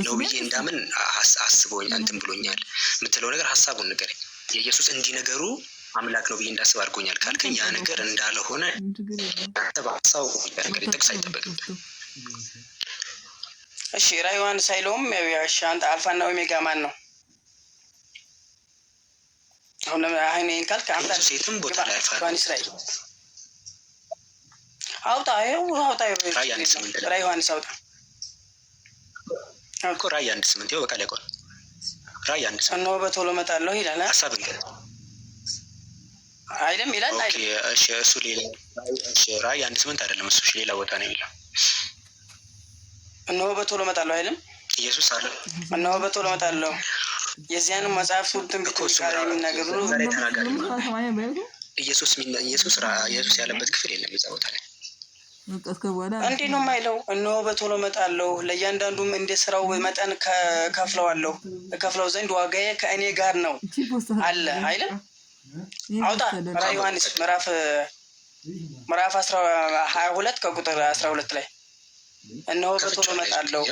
ነው ብዬ እንዳምን አስቦኝ እንትን ብሎኛል የምትለው ነገር ሀሳቡን ንገረኝ። የኢየሱስ እንዲህ ነገሩ አምላክ ነው ብዬ እንዳስብ አድርጎኛል ካልከኝ ያ ነገር እንዳልሆነ በሀሳቡ ነገር ጥቅስ አይጠበቅም። እሺ ራዕየ ዮሐንስ አይለውም? አንተ አልፋና ኦሜጋ ማን ነው? አሁን አይኔን ካልክ አንተ ሴትም ቦታ ላይ አልፋ አውጣ ራዕየ ዮሐንስ አውጣ እኮ ራዕየ 1:8 ይኸው በቃ ላይ ቆይ ራዕየ 1:8 እነሆ በቶሎ እመጣለሁ ይላል። ሀሳብ እንገር አይደለም ይላል። እሺ እሱ ሌላ እሺ ራዕየ 1:8 አይደለም እሱ ሌላ ቦታ ነው የሚለው። እነሆ በቶሎ እመጣለሁ አይደለም ኢየሱስ አለ። እነሆ በቶሎ እመጣለሁ የዚያንም መጽሐፍ ሁሉም ቢቆቃል የሚናገሩ ኢየሱስ ያለበት ክፍል የለም እዛ ቦታ ላይ። እንዴ ነው የማይለው? እነሆ በቶሎ እመጣለሁ ለእያንዳንዱም እንደ ስራው መጠን ከፍለው ዘንድ ዋጋዬ ከእኔ ጋር ነው አለ አይደል? አውጣ ራዕየ ዮሐንስ ምዕራፍ 22 ከቁጥር 12 ላይ እነሆ በቶሎ እመጣለሁ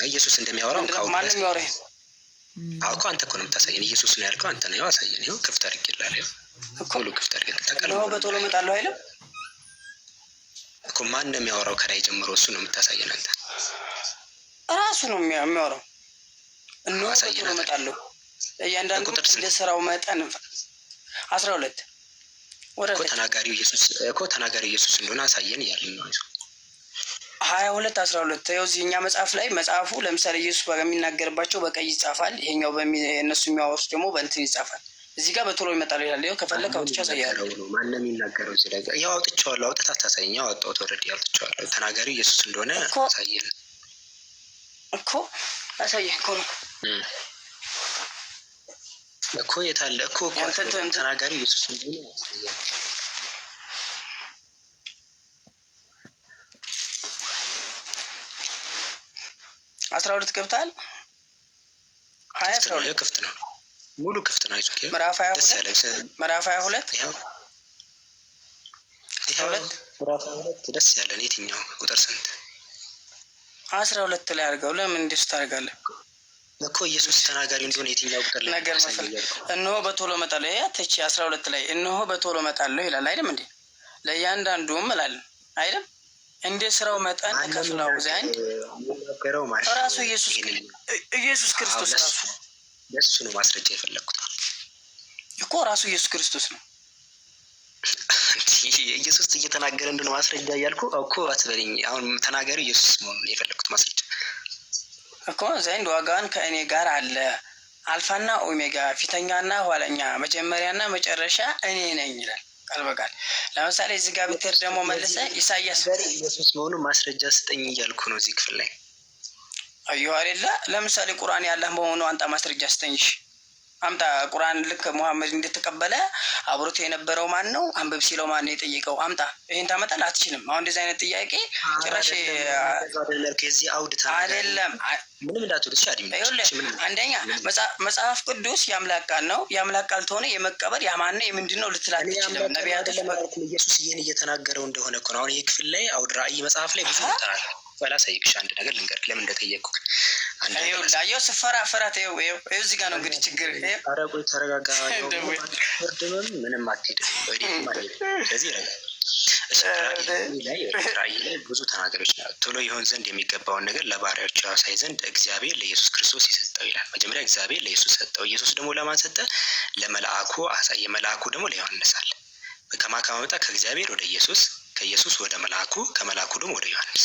ኢየሱስ እንደሚያወራው ማንም ያወራ አውቆ አንተ እኮ ነው የምታሳየን። ኢየሱስ ነው ያልከው አንተ ነው። አሳየን። ይኸው ክፍት አድርጌልሃለሁ እኮ ሁሉ ክፍት አድርጌልሃለሁ። እነሆ በቶሎ እመጣለሁ አይደል እኮ ማን ነው የሚያወራው? ከላይ ጀምሮ እሱ ነው የምታሳየን። አንተ ራሱ ነው የሚያወራው። እነሆ በቶሎ እመጣለሁ እያንዳንዱ እንደ ስራው መጠን 12 እኮ ተናጋሪው ኢየሱስ እንደሆነ አሳየን እያልን ነው። 22 12 ይኸው እዚህ እኛ መጽሐፍ ላይ መጽሐፉ ለምሳሌ ኢየሱስ በሚናገርባቸው በቀይ ይጻፋል። ይሄኛው እነሱ የሚያወሩት ደግሞ በእንትን ይጻፋል። እዚህ ጋር በቶሎ ይመጣሉ ይላል። ይኸው ከፈለክ አውጥቼ አሳያለሁ። ማንም የሚናገረው እዚህ ላይ ይኸው አውጥቼዋለሁ። አውጥተህ አታሳየኝ። አወጣሁት ኦልሬዲ አውጥቼዋለሁ። ተናጋሪው ኢየሱስ እንደሆነ አሳየን እኮ አሳየህ እኮ ነው እኮ የታለ እኮ ተናጋሪው ኢየሱስ እንደሆነ አሳየን። 12 ገብታል። 20 ክፍት ነው ሙሉ ክፍት ነው። አይዞህ ምዕራፍ 22 ደስ ያለን የትኛው ቁጥር ስንት? 12 ላይ አድርገው። ለምን እንደሱ ታደርጋለህ እኮ ኢየሱስ ተናጋሪ እንደሆነ የትኛው ቁጥር ላይ ነገር እነሆ በቶሎ እመጣለሁ። ያ ተቺ 12 ላይ እነሆ በቶሎ እመጣለሁ ይላል አይደል እንዴ? ለእያንዳንዱም እላለሁ አይደል እንደ ስራው መጠን ከፍለው ዘንድ ራሱ ኢየሱስ ክርስቶስ ራሱ እሱ ነው ማስረጃ የፈለኩት እኮ ራሱ ኢየሱስ ክርስቶስ ነው። ኢየሱስ እየተናገረ እንደሆነ ማስረጃ እያልኩ እኮ አትበለኝ። አሁን ተናጋሪው ኢየሱስ መሆኑን የፈለኩት ማስረጃ እኮ ዘንድ ዋጋን ከእኔ ጋር አለ አልፋና ኦሜጋ ፊተኛና ኋለኛ መጀመሪያና መጨረሻ እኔ ነኝ ይላል ቃል በቃል። ለምሳሌ እዚህ ጋር ብትሄድ ደግሞ መልሰ ኢሳያስ ኢየሱስ መሆኑን ማስረጃ ስጠኝ እያልኩ ነው እዚህ ክፍል ላይ አየሁ አይደለ? ለምሳሌ ቁርአን ያለህ መሆኑ አንተ ማስረጃ ስጠኝሽ አምጣ። ቁርአን ልክ ሙሐመድ እንደተቀበለ አብሮት የነበረው ማን ነው? አንብብ ሲለው ማን ነው የጠየቀው? አምጣ። ይሄን ታመጣል አትችልም። አሁን እንደዚህ አይነት ጥያቄ ጭራሽ ከዚህ አውድ አይደለም። ምንም እንዳትወድሽ አንደኛ መጽሐፍ ቅዱስ የአምላክ ቃል ነው። የአምላክ ቃል ተሆነ የመቀበል ያማን ነው የምንድን ነው ልትላት ትችልም። ነቢያቶች ኢየሱስ ይህን እየተናገረው እንደሆነ እኮ ነው። አሁን ይህ ክፍል ላይ አውድ ራእይ መጽሐፍ ላይ ብዙ ይጠራል። ባላሳይቅሽ አንድ ነገር ልንገርህ ለምን እንደጠየቅኩ ላየው ስፈራ ፍራት ይኸው እዚህ ጋር ነው እንግዲህ ችግር። ኧረ ቆይ ተረጋጋ። ፍርድምም ምንም አትሄድም ወዲህም አልሄድም። ስለዚህ ራእይ ላይ ብዙ ተናገሮች ነው። ቶሎ ይሆን ዘንድ የሚገባውን ነገር ለባሪያዎቹ ያሳይ ዘንድ እግዚአብሔር ለኢየሱስ ክርስቶስ ይሰጠው ይላል። መጀመሪያ እግዚአብሔር ለኢየሱስ ሰጠው። ኢየሱስ ደግሞ ለማን ሰጠ? ለመልአኩ አሳየ። መልአኩ ደግሞ ለዮሐንስ አለ። ከማን መጣ? ከእግዚአብሔር ወደ ኢየሱስ፣ ከኢየሱስ ወደ መልአኩ፣ ከመልአኩ ደግሞ ወደ ዮሐንስ።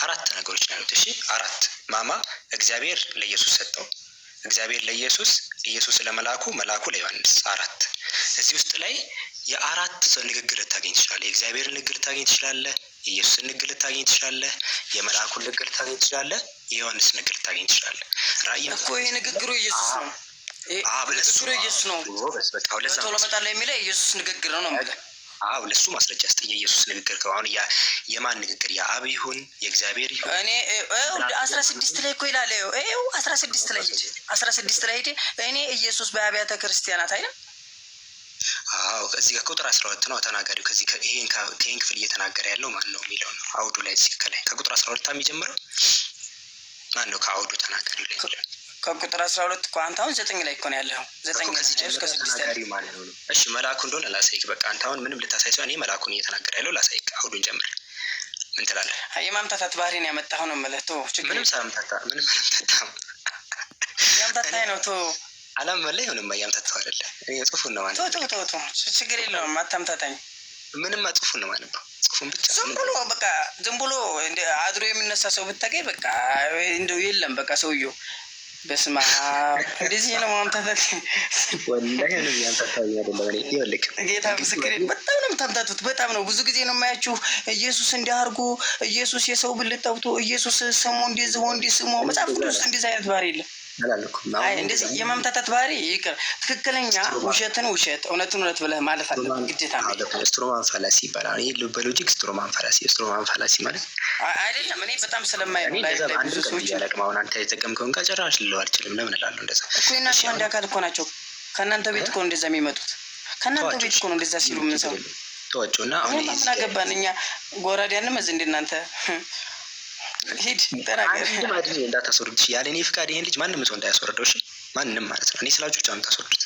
አራት ነገሮች ነው ያሉት። እሺ አራት ማማ እግዚአብሔር ለኢየሱስ ሰጠው፣ እግዚአብሔር ለኢየሱስ፣ ኢየሱስ ለመልአኩ፣ መልአኩ ለዮሐንስ። አራት እዚህ ውስጥ ላይ የአራት ሰው ንግግር ልታገኝ ትችላለህ። የእግዚአብሔር ንግግር ልታገኝ ትችላለህ፣ የኢየሱስን ንግግር ልታገኝ ትችላለህ፣ የመልአኩን ንግግር ልታገኝ ትችላለህ፣ የዮሐንስ ንግግር ልታገኝ ትችላለህ። ራእይ እኮ ይሄ ንግግሩ ኢየሱስ ነው። ንግግሩ ኢየሱስ ነው። ቶሎ መጣላ የሚለው የኢየሱስ ንግግር ነው ነው ለሱ ማስረጃ ስጥ። የኢየሱስ ንግግር ከሆነ የማን ንግግር? የአብ ይሁን የእግዚአብሔር ይሁን? እኔ 16 ላይ እኮ ይላል። ይኸው 16 ላይ ሂድ፣ 16 ላይ ሂድ። እኔ ኢየሱስ በአብያተ ክርስቲያናት አይደል? አዎ እዚህ ጋር ቁጥር 12 ነው ተናጋሪው። ከዚህ ይሄን ክፍል እየተናገረ ያለው ማን ነው የሚለው ነው አውዱ ላይ። እዚህ ከላይ ከቁጥር 12 የሚጀምረው ማን ነው? ከአውዱ ተናጋሪው ላይ ከቁጥር 12 እኮ አንተ አሁን 9 ላይ እኮ ነው ያለው። 9 እስከ 6 ተናጋሪው ማን ነው? እሺ መልአኩ እንደሆነ ላሳይክ። በቃ አንተ አሁን ምንም ልታሳይ ሰው እኔ መልአኩን እየተናገረ ያለው ላሳይክ። አውዱን ጀምር። ምን ትላለህ? የማምታታት ባህሪን ያመጣው ነው ማለት ነው። ምንም ሳምታታ ምንም ያምታታይ ነው ቶ አላም ላይ ሆነም ያምታታው አይደለ? እኔ ጽሁፉን ነው ማለት ቶ ችግር የለውም። አታምታታኝ። ምንም ጽሁፉን ነው ማለት ነው። ጽሁፉን ብቻ ዝም ብሎ በቃ ዝም ብሎ እንደ አድሮ የሚነሳ ሰው ብታገኝ በቃ እንደው የለም በቃ ሰውየው በስማ እንደዚህ ነው ማምታታት። ወላሂ ነው ያምታታው አይደለም። እኔ ይወልክ ጌታ ምስክሬ በጣም ነው የምታምታቱት። በጣም ነው ብዙ ጊዜ ነው የማያችሁ። ኢየሱስ እንዲያርጉ ኢየሱስ የሰው ብልት ጠብቶ ኢየሱስ ስሙ እንደዚህ ወንድ ስሙ መጽሐፍ ቅዱስ እንደዚህ አይነት ባህሪ የለም። አይ እንደዚህ የማምታታት ባህሪ ይቅር። ትክክለኛ ውሸትን ውሸት እውነትን እውነት ብለህ ማለት አለብህ ግዴታ ነው። ስትሮማን ፋላሲ ይባላል። ይሄ በሎጂክ ስትሮማን ፋላሲ ማለት አይደለም። እኔ በጣም ስለማይሆን ላይ ብዙ ሰዎች ያለቅማውን አንተ የተጠቀምከውን ቃጨራሽ ልለው አልችልም። ለምን እላለሁ እንደዛ እኮ እናንተ አንድ አካል እኮ ናቸው። ከእናንተ ቤት እኮ እንደዛ የሚመጡት ከእናንተ ቤት እኮ ነው እንደዛ ሲሉ ምን ሰው ተወጪውና አሁን ምን አገባን እኛ ጎራዴ አንመዝ እንደ እናንተ ሂድ ተናገር። ማድረግ እንዳታስወርዱት ያለ እኔ ፍቃድ ይሄን ልጅ ማንም ሰው እንዳያስወርደው። እሺ ማንም ማለት ነው። እኔ ስላችሁ ብቻ የምታስወርዱት።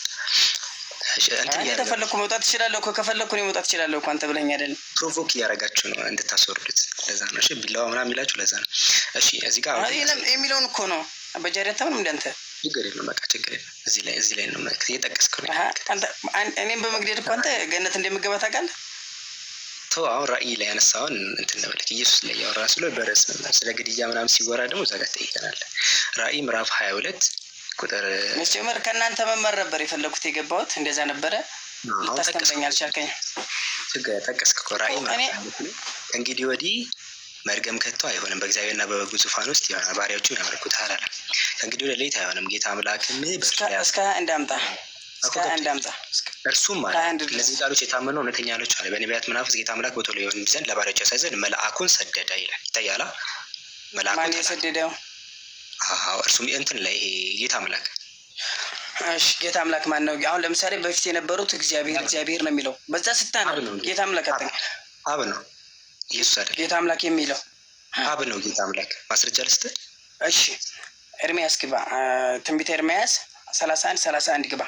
እኔ ተፈለኩ መውጣት እችላለሁ እኮ ከፈለኩ እኔ መውጣት እችላለሁ እኮ አንተ ብለኸኝ አይደለም። ፕሮቮክ እያደረጋችሁ ነው እንድታስወርዱት። ለዛ ነው እሺ ቢላዋ ምናምን የሚላችሁ ለዛ ነው። እሺ እዚህ ጋር የሚለውን እኮ ነው በጃሪያታ ምንም እንዳንተ ችግር የለም። በቃ ችግር የለም። እዚህ ላይ ነው እየጠቀስከው ነው። እኔም በመግደል እኮ አንተ ገነት እንደምገባ ታውቃለህ። አሁን ራእይ ላይ ያነሳውን እንትን ነበልክ ኢየሱስ ላይ ያወራ በርዕስ ነው። ስለ ግድያ ምናምን ሲወራ ደግሞ እዛ ጋር ትጠይቀናለህ። ራእይ ምዕራፍ 22 ቁጥር መስመር ከእናንተ መማር ነበር የፈለኩት የገባሁት እንደዛ ነበረ። ልታስተምረኝ አልቻልከኝ። ችግር ጠቀስክ እኮ ራእይ ከእንግዲህ ወዲህ መርገም ከቶ አይሆንም፣ በእግዚአብሔርና በበጉ ዙፋን ውስጥ ይሆናል፣ ባሪያዎቹም ያመልኩታል አለ። ከእንግዲህ ወደ ሌሊት አይሆንም፣ ጌታ አምላክም እስከ እንዳምጣ እርሱም ማለት እነዚህ ቃሎች የታመኑ እውነተኛ ያሎች አለ። በነቢያት መናፍስት ጌታ አምላክ በቶሎ ይሆን ዘንድ ለባሪያዎቹ ያሳይ ዘንድ መልአኩን ሰደደ ይላል። ይታያላ መልአኩን የሰደደው እርሱም እንትን ላይ ይሄ ጌታ አምላክ። እሺ ጌታ አምላክ ማን ነው? አሁን ለምሳሌ በፊት የነበሩት እግዚአብሔር ነው የሚለው በዛ ስታነ ጌታ አምላክ አብ ነው ኢየሱስ አይደል? ጌታ አምላክ የሚለው አብ ነው ጌታ አምላክ። ማስረጃ ልስጥህ። እሺ ኤርሚያስ ግባ። ትንቢተ ኤርሚያስ 31 ግባ።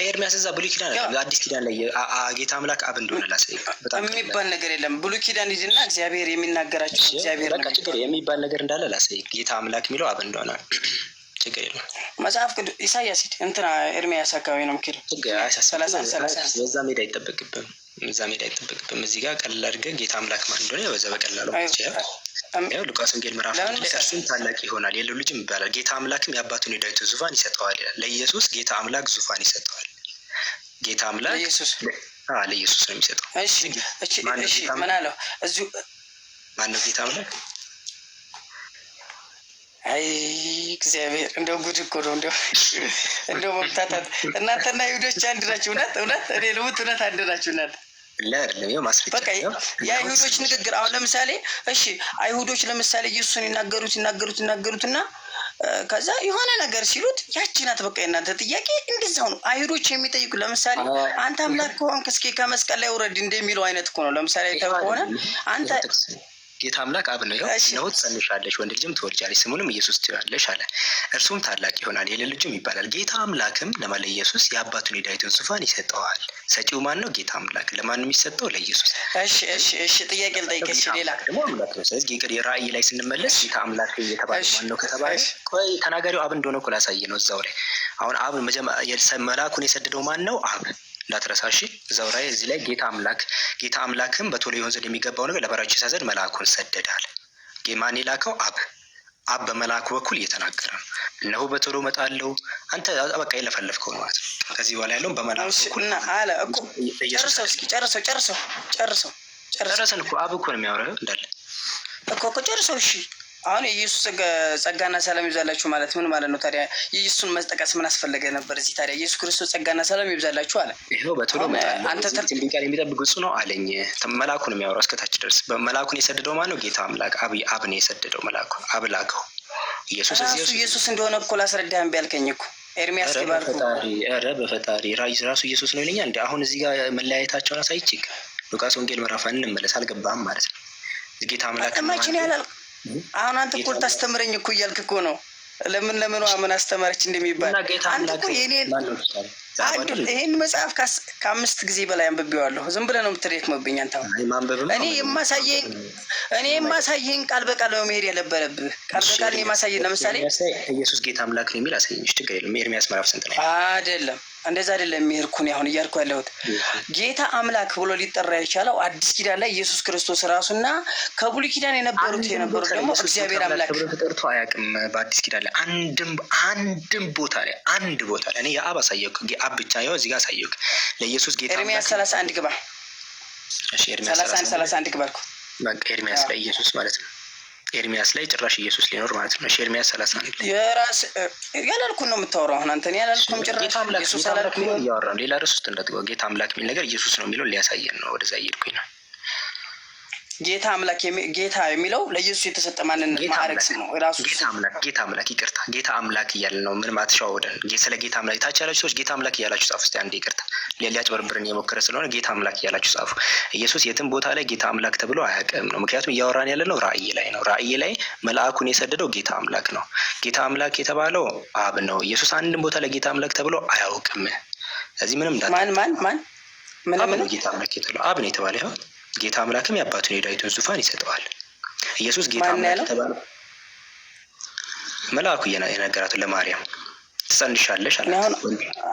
ኤርሚያስ እዛ ብሉይ ኪዳን አለ። አዲስ ኪዳን ላይ ጌታ አምላክ አብ እንደሆነ ላሳይ። በጣም የሚባል ነገር የለም። ብሉይ ኪዳን ሂድና እግዚአብሔር የሚናገራቸው እግዚአብሔር በቃ ችግር የሚባል ነገር እንዳለ ላሳይ። ጌታ አምላክ የሚለው አብ እንደሆነ ችግር የለም። መጽሐፍ ቅዱስ ኢሳያስ ሂድ እንትና ኤርሚያስ አካባቢ ነው የምትሄደው። ችግር 30 በዛ ሜዳ አይጠበቅብህም። እዛ ሜዳ አይጠበቅብም። እዚህ ጋር ቀላል አድርገህ ጌታ አምላክ ማን እንደሆነ በዛ በቀላሉ ይችላል። ያው ሉቃስ ወንጌል ምዕራፍ 1 ላይ እርሱም ታላቅ ይሆናል የልዑል ልጅም ይባላል፣ ጌታ አምላክም የአባቱን የዳዊትን ዙፋን ይሰጠዋል ይላል። ለኢየሱስ ጌታ አምላክ ዙፋን ይሰጠዋል። ጌታ አምላክ ለኢየሱስ ነው የሚሰጠው። እሺ ምን አለው እዚሁ ማን ነው ጌታ አምላክ? አይ እግዚአብሔር እንደው ጉድ እኮ ነው። እንደው መምታታት እናንተና ይሁዶች አንድ ናችሁ። እውነት እኔ ልሙት እውነት አንድ ናችሁ እናንተ ለአይሁዶች ማስረጃ በቃ የአይሁዶች ንግግር አሁን ለምሳሌ እሺ አይሁዶች ለምሳሌ ኢየሱስን ይናገሩትና ከዛ የሆነ ነገር ሲሉት ያቺ ናት በቃ የእናንተ ጥያቄ እንደዛው ነው። አይሁዶች የሚጠይቁ ለምሳሌ አንተ አምላክ ከሆንክ እስኪ ከመስቀል ላይ ውረድ እንደሚለው አይነት እኮ ነው። ለምሳሌ ከሆነ አንተ ጌታ አምላክ አብ ነው። ይኸው ትጸንሻለሽ፣ ወንድ ልጅም ትወልጃለሽ፣ ስሙንም ኢየሱስ ትይዋለሽ አለ። እርሱም ታላቅ ይሆናል የልዑል ልጅም ይባላል። ጌታ አምላክም ለማን? ለኢየሱስ የአባቱን የዳዊትን ዙፋን ይሰጠዋል። ሰጪው ማን ነው? ጌታ አምላክ። ለማን የሚሰጠው? ለኢየሱስ። እሺ ጥያቄ ልጠይቅሽ። ሌላ ደግሞ አምላክ ነው። ስለዚህ የራእይ ላይ ስንመለስ ጌታ አምላክ እየተባለ ማን ነው ከተባለ ቆይ ተናጋሪው አብ እንደሆነ እኮ ላሳየ ነው። እዛው ላይ አሁን አብ መልአኩን የሰደደው ማን ነው? አብ እንዳትረሳሽ እዛው ላይ እዚህ ላይ ጌታ አምላክም በቶሎ ይሆን ዘንድ የሚገባው ነገር ለባሪያዎቹ ይሰጥ ዘንድ መልአኩን ሰደዳል። ማን የላከው? አብ በመልአኩ በኩል እየተናገረ ነው። እነሆ በቶሎ እመጣለሁ። አንተ በቃ የለፈለፍከው ማለት ነው። ከዚህ በኋላ ያለውን በመልአኩ በኩል አለ እኮ ጨርሰው እኮ አብ እኮ ነው የሚያወራው እንዳለ እኮ ጨርሰው። እሺ አሁን የኢየሱስ ጸጋና ሰላም ይብዛላችሁ ማለት ምን ማለት ነው ታዲያ? የኢየሱስን መጠቀስ ምን አስፈለገ ነበር እዚህ ታዲያ? ኢየሱስ ክርስቶስ ጸጋና ሰላም ይብዛላችሁ አለ። ይሄው በቶሎ አንተ ቃል የሚጠብቅ እሱ ነው አለኝ። መልአኩ ነው የሚያወራው እስከታች ድረስ። በመልአኩን የሰደደው ማን ነው? ጌታ አምላክ አብ ነው የሰደደው። መልአኩ አብ ላከው። ኢየሱስ እንደሆነ እኮ ላስረዳህ እምቢ አልከኝ እኮ ኤርሚያስ ይባርኩ። በፈጣሪ ራሱ ኢየሱስ ነው ይለኛል እንዴ? አሁን እዚህ ጋር መለያየታቸውን አሳይቼ ሉቃስ ወንጌል ምዕራፍ 1 እንመለስ። አልገባህም ማለት ነው። ጌታ አምላክ አሁን አንተ እኮ ልታስተምረኝ እኮ እያልክ እኮ ነው። ለምን ምን አስተማረች እንደሚባል አንተ እኮ ይሄን መጽሐፍ ከ5 ጊዜ በላይ አንብቤዋለሁ። ዝም ብለህ ነው የምትደክመብኝ አንተ። እኔ የማሳየህን ቃል በቃል ነው መሄድ የነበረብህ። ቃል በቃል የማሳየህ ለምሳሌ ኢየሱስ ጌታ አምላክ ነው የሚል አሳየኝ። ችግር የለም። ኤርሚያስ ምዕራፍ ስንት ላይ አይደለም እንደዛ አይደለም የሚሄድኩኝ አሁን እያልኩ ያለሁት ጌታ አምላክ ብሎ ሊጠራ የቻለው አዲስ ኪዳን ላይ ኢየሱስ ክርስቶስ ራሱና ከብሉይ ኪዳን የነበሩት ደግሞ እግዚአብሔር አምላክ ተጠርቶ አያውቅም። በአዲስ ኪዳን ላይ አንድም ቦታ ላይ እኔ የአብ አሳየው አብ ብቻ ነው እዚህ ጋር አሳየው ለኢየሱስ ጌታ ኤርሚያስ 31 ግባ። እሺ ኤርሚያስ 31 ግባ አልኩ። በቃ ኤርሚያስ ላይ ኢየሱስ ማለት ነው። ኤርሚያስ ላይ ጭራሽ ኢየሱስ ሊኖር ማለት ነው። ኤርሚያስ 31 የራስ ያላልኩን ነው የምታወራው አሁን አንተ። ያላልኩም ጭራሽ ኢየሱስ አላልኩም እያወራሁ ሌላ ርዕስ ውስጥ እንዳትገባ። ጌታ አምላክ የሚል ነገር ኢየሱስ ነው የሚለው ሊያሳየን ነው። ወደዛ እየሄድኩኝ ነው። ጌታ አምላክ ጌታ የሚለው ለኢየሱስ የተሰጠ ማንነት ማዕረግ ነው ራሱ። ጌታ አምላክ ይቅርታ፣ ጌታ አምላክ እያልን ነው። ምንም አትሸዋወደን። ስለ ጌታ አምላክ ታች ያላችሁ ሰዎች ጌታ አምላክ እያላችሁ ጻፉ። እስቲ አንዴ ይቅርታ፣ ሊያጭበረብረን የሞከረ ስለሆነ ጌታ አምላክ እያላችሁ ጻፉ። ኢየሱስ የትም ቦታ ላይ ጌታ አምላክ ተብሎ አያውቅም ነው። ምክንያቱም እያወራን ያለ ነው ራእይ ላይ ነው። ራእይ ላይ መልአኩን የሰደደው ጌታ አምላክ ነው። ጌታ አምላክ የተባለው አብ ነው። ኢየሱስ አንድም ቦታ ላይ ጌታ አምላክ ተብሎ አያውቅም። ስለዚህ ምንም ማን ጌታ አምላክ የተባለው አብ ነው የተባለ ይሆን? ጌታ አምላክም የአባቱን የዳዊትን ዙፋን ይሰጠዋል። ኢየሱስ ጌታ አምላክ ተባለ። መልአኩ የነገራቱ ለማርያም ትጸንሻለሽ አለ።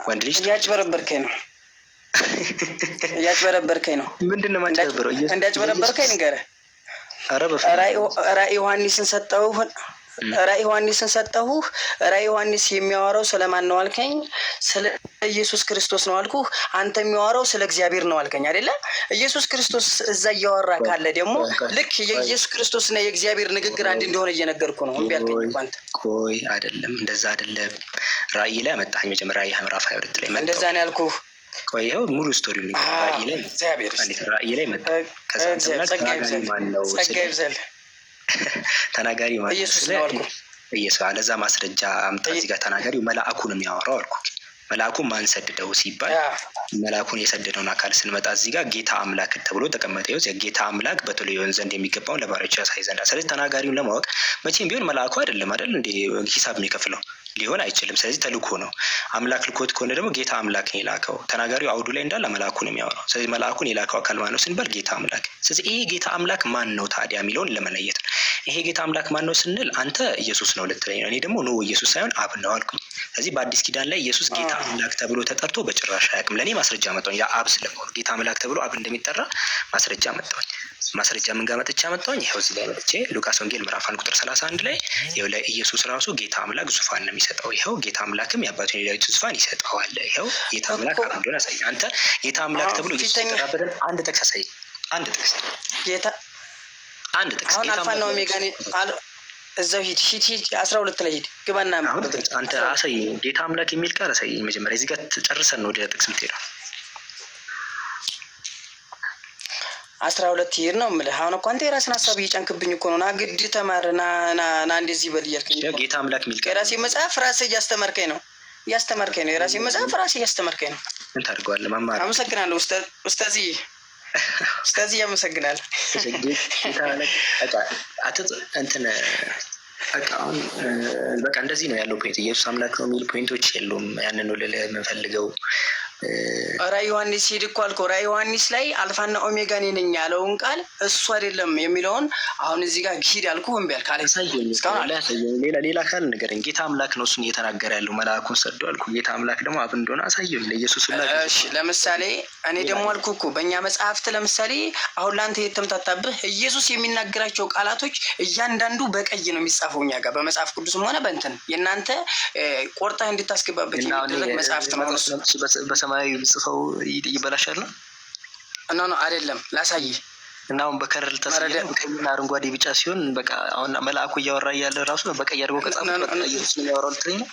ወንድ ልጅ እያጭበረበርከኝ ነው። ምንድን ነው የማጭበረበረው? እንዳጭበረበርከኝ ንገረህ። ራእይ ዮሐንስን ሰጠሁህ። ራእይ ዮሐንስ የሚያወራው ስለማን ነው አልከኝ? ስለ ኢየሱስ ክርስቶስ ነው አልኩህ። አንተ የሚያወራው ስለ እግዚአብሔር ነው አልከኝ አይደለ? ኢየሱስ ክርስቶስ እዛ እያወራ ካለ ደግሞ ልክ የኢየሱስ ክርስቶስና የእግዚአብሔር ንግግር አንድ እንደሆነ እየነገርኩ ነው። እምቢ አልከኝ እኮ አንተ። ቆይ አይደለም፣ እንደዛ አይደለም። ራእይ ላይ መጣኝ። መጀመሪያ ራእይ ምዕራፍ 22 ላይ መጣ። እንደዛ ነው ያልኩህ። ቆይ ይኸው ሙሉ ስቶሪው ነው። ራእይ ላይ መጣ። ከዛ ጸጋ ይብዛል ተናጋሪ ማለት ኢየሱስ ነው አልኩ። ኢየሱስ አለዛ ማስረጃ አምጣ እዚህ ጋር ተናጋሪው መልአኩ ነው የሚያወራው አልኩ። መልአኩ ማን ሰደደው ሲባል መልአኩን የሰደደውን አካል ስንመጣ እዚህ ጋር ጌታ አምላክ ተብሎ ተቀመጠ። ይኸው ጌታ አምላክ በቶሎ ይሆን ዘንድ የሚገባውን ለባሪያዎቹ ያሳይ ዘንድ። ስለዚህ ተናጋሪውን ለማወቅ መቼም ቢሆን መልአኩ አይደለም አይደል እንዴ ሂሳብ የሚከፍለው ሊሆን አይችልም። ስለዚህ ተልኮ ነው። አምላክ ልኮት ከሆነ ደግሞ ጌታ አምላክ ነው የላከው። ተናጋሪው አውዱ ላይ እንዳለ መልአኩ ነው የሚያወራው። ስለዚህ መልአኩን የላከው አካል ማን ነው ስንባል ጌታ አምላክ። ስለዚህ ይሄ ጌታ አምላክ ማን ነው ታዲያ የሚለውን ለመለየት ነው። ይሄ ጌታ አምላክ ማን ነው ስንል አንተ ኢየሱስ ነው ልትለኝ ነው። እኔ ደግሞ ኖ ኢየሱስ ሳይሆን አብ ነው አልኩኝ። ስለዚህ በአዲስ ኪዳን ላይ ኢየሱስ ጌታ አምላክ ተብሎ ተጠርቶ በጭራሽ አያውቅም። ለእኔ ማስረጃ መጣሁኝ። የአብ ስለመሆኑ ጌታ አምላክ ተብሎ አብ እንደሚጠራ ማስረጃ መጣሁኝ። ማስረጃ ምን ጋር መጥቼ አመጣሁኝ? ይኸው እዚህ ላይ መጥቼ ሉቃስ ወንጌል ምዕራፍ 1 ቁጥር 31 ላይ ይኸው ላይ ኢየሱስ ራሱ ጌታ አምላክ ዙፋን ነው የሚሰጠው። ይኸው ጌታ አምላክም የአባቱን የዳዊት ዙፋን ይሰጠዋል። ይኸው ጌታ አምላክ አብ እንደሆነ አሳየኝ። አንተ ጌታ አምላክ ተብሎ ኢየሱስ ተጠራበደን። አንድ ጥቅስ አሳየኝ። አንድ ጥቅስ ጌታ አንድ ጥቅስ አሁን አልፋ ነው ኦሜጋ እዛው ሂድ 12 ላይ ሂድ ግባና አንተ አሳየኝ። ጌታ አምላክ የሚል ቃል አሳየኝ። መጀመሪያ እዚህ ጋር ጨርሰን ነው ወደ ጥቅስ የምትሄደው። 12 ሂድ ነው የምልህ። አሁን እኮ አንተ የራስን ሀሳብ እየጫንክብኝ እኮ ነው። ና ግድ ተማር ና እንደዚህ በል እያልከኝ ጌታ አምላክ የሚል ቃል የራሴ መጽሐፍ ራስህ እያስተማርከኝ ነው። የራሴ መጽሐፍ ራስህ እያስተማርከኝ ነው። ምን ታደርገዋለህ? መማር አመሰግናለሁ ኡስታዝዬ። እስከዚህ ያመሰግናል። በቃ እንደዚህ ነው ያለው ፖይንት። ኢየሱስ አምላክ ነው የሚል ፖይንቶች የሉም። ያንን ነው ልልህ የምፈልገው። ራዕይ ዮሐንስ ሂድ እኮ አልከው። ራዕይ ዮሐንስ ላይ አልፋና ኦሜጋ እኔ ነኝ ያለውን ቃል እሱ አይደለም የሚለውን አሁን እዚህ ጋር ሂድ አልኩህ እምቢ አልክ አለ። ሌላ ካል ንገረኝ። ጌታ አምላክ ነው እሱን እየተናገረ ያለው። መልአኩን ሰዶ አልኩ ጌታ አምላክ ደግሞ አብ እንደሆነ አሳየኝ። ለኢየሱስ ለምሳሌ እኔ ደግሞ አልኩህ እኮ በእኛ መጽሐፍት ለምሳሌ አሁን ለአንተ የተምታታብህ ኢየሱስ የሚናገራቸው ቃላቶች እያንዳንዱ በቀይ ነው የሚጻፈው እኛ ጋር በመጽሐፍ ቅዱስም ሆነ በእንትን የእናንተ ቆርጠህ እንድታስገባበት የሚደረግ መጽሐፍት ነው። ሰማያዊ ጽፈው ይበላሻል ነው እና አይደለም ላሳይህ እና አሁን በከለር ተሰየለ በቀይና አረንጓዴ ቢጫ ሲሆን በቃ አሁን መልአኩ እያወራ ያለ ራሱ በቀይ አድርጎ ከጻፈ ኢየሱስ ነው ያወራው ልትለኝ ነው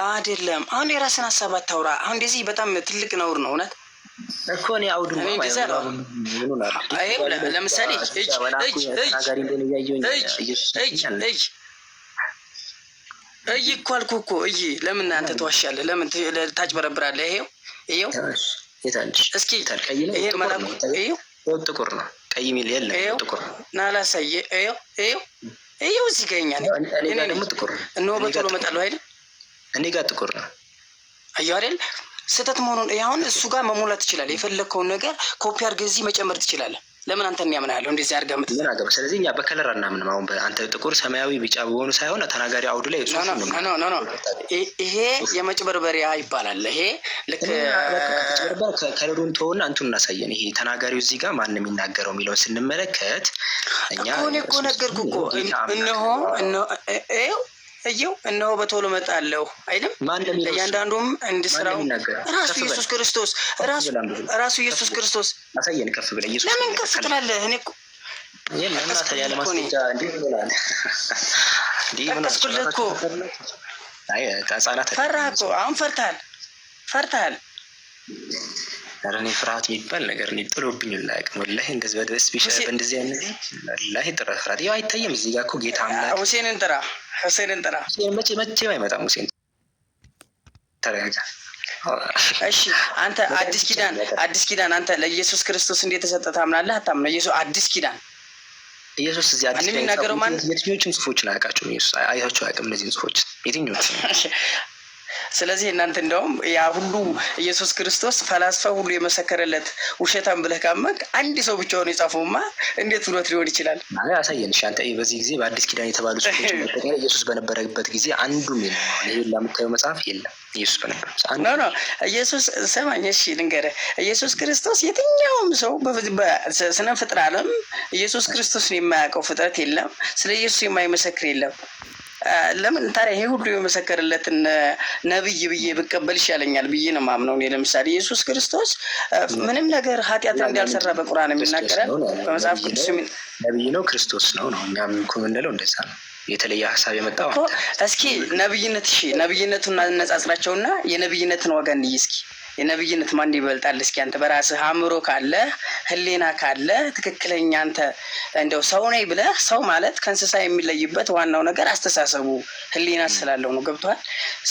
አይደለም። አሁን የራስን ሀሳብ አታውራ። አሁን እንደዚህ በጣም ትልቅ ነውር ነው እውነት እኮ ነው። አውዱ ነው ለምሳሌ እይ እኮ አልኩህ እኮ እይ። ለምን አንተ ትዋሻለህ? ለምን ታጭበረብራለህ? ይሄው እስኪ ይሄን መላኩ ይሄው ጥቁር ነው ቀይ ሚል የለም ጥቁር ና ላሳየህ። ይሄው እዚህ ጋር እኔ ደግሞ ጥቁር ነው። እነሆ በቶሎ እመጣለሁ አይደል? እኔ ጋር ጥቁር ነው። አየሁ አይደል? ስህተት መሆኑን አሁን እሱ ጋር መሞላት ትችላለህ። የፈለግከውን ነገር ኮፒ አድርገህ እዚህ መጨመር ትችላለህ። ለምን አንተ ያምናለሁ እንደዚህ አድርገህ ምን አገባ? ስለዚህ እኛ በከለር አናምንም። አሁን አንተ ጥቁር ሰማያዊ ቢጫ በሆኑ ሳይሆን ተናጋሪ አውዱ ላይ ይሄ የመጭበርበሪያ ይባላል። ይሄ ልክ ከለሩን ተወውና አንቱን እናሳየን። ይሄ ተናጋሪው እዚህ ጋር ማን የሚናገረው የሚለውን ስንመለከት እኛ እኮ ነገርኩህ እኮ እነሆ በቶሎ እመጣለሁ አይደል? እያንዳንዱም እንድስራው ራሱ ኢየሱስ ክርስቶስ ራሱ ኢየሱስ ክርስቶስ አሳየን። ከፍ ብለህ ኢየሱስ ለምን ከፍ ትላለህ? እኔ እኮ ያለ ማስረጃ ጠቀስኩልህ እኮ። ፈራህ እኮ አሁን ፈርተሃል። ኧረ እኔ ፍርሃት የሚባል ነገር ጥሎብኝ ላያውቅም። ወላሂ እንደዚህ በደስ ቢሻል እንደዚህ አይነት ወላሂ ጥራ ፍርሃት ይኸው አይታየም። እዚህ ጋር እኮ ጌታ አምላክ ሁሴንን ጥራ መቼ አይመጣም። ሁሴን ተረጋጋ። እሺ አንተ አዲስ ኪዳን አንተ ለኢየሱስ ክርስቶስ እንዴት ተሰጠ ታምናለህ? አታምነው? ኢየሱስ እዚህ አዲስ የሚናገረው ማን? የትኞቹን ጽሁፎችን አያውቃቸውም? ኢየሱስ አይቷቸው አያውቅም እነዚህን ጽሁፎች የትኞቹ? ስለዚህ እናንተ እንደውም ያ ሁሉ ኢየሱስ ክርስቶስ ፈላስፋ ሁሉ የመሰከረለት ውሸታም ብለህ ካመንክ አንድ ሰው ብቻውን የጻፈውማ እንዴት እውነት ሊሆን ይችላል? አሳየን። እሺ አንተ በዚህ ጊዜ በአዲስ ኪዳን የተባሉ ጽሁፎች መጠቀም ኢየሱስ በነበረበት ጊዜ አንዱም የለም። ይሄ ለምታየው መጽሐፍ የለም። ኢየሱስ በነበረበት ኢየሱስ ሰማኝ። እሺ ልንገርህ፣ ኢየሱስ ክርስቶስ የትኛውም ሰው በስነ ፍጥረት ዓለም ኢየሱስ ክርስቶስን የማያውቀው ፍጥረት የለም። ስለ ኢየሱስ የማይመሰክር የለም። ለምን ታዲያ ይሄ ሁሉ የመሰከረለትን ነብይ ብዬ ብቀበል ይሻለኛል ብዬ ነው የማምነው። እኔ ለምሳሌ ኢየሱስ ክርስቶስ ምንም ነገር ኃጢአትን እንዳልሰራ በቁርአን የሚናገረን በመጽሐፍ ቅዱስ ነብይ ነው፣ ክርስቶስ ነው እኛም እኮ የምንለው እንደዛ ነው። የተለየ ሀሳብ የመጣው እስኪ ነብይነቱን እናነጻጽራቸውና የነብይነትን ዋጋ እንይ እስኪ። የነብይነት ማን ይበልጣል? እስኪ አንተ በራስህ አእምሮ ካለ ህሊና ካለ ትክክለኛ አንተ እንደው ሰው ነኝ ብለህ ሰው ማለት ከእንስሳ የሚለይበት ዋናው ነገር አስተሳሰቡ ህሊና ስላለው ነው። ገብቶሃል?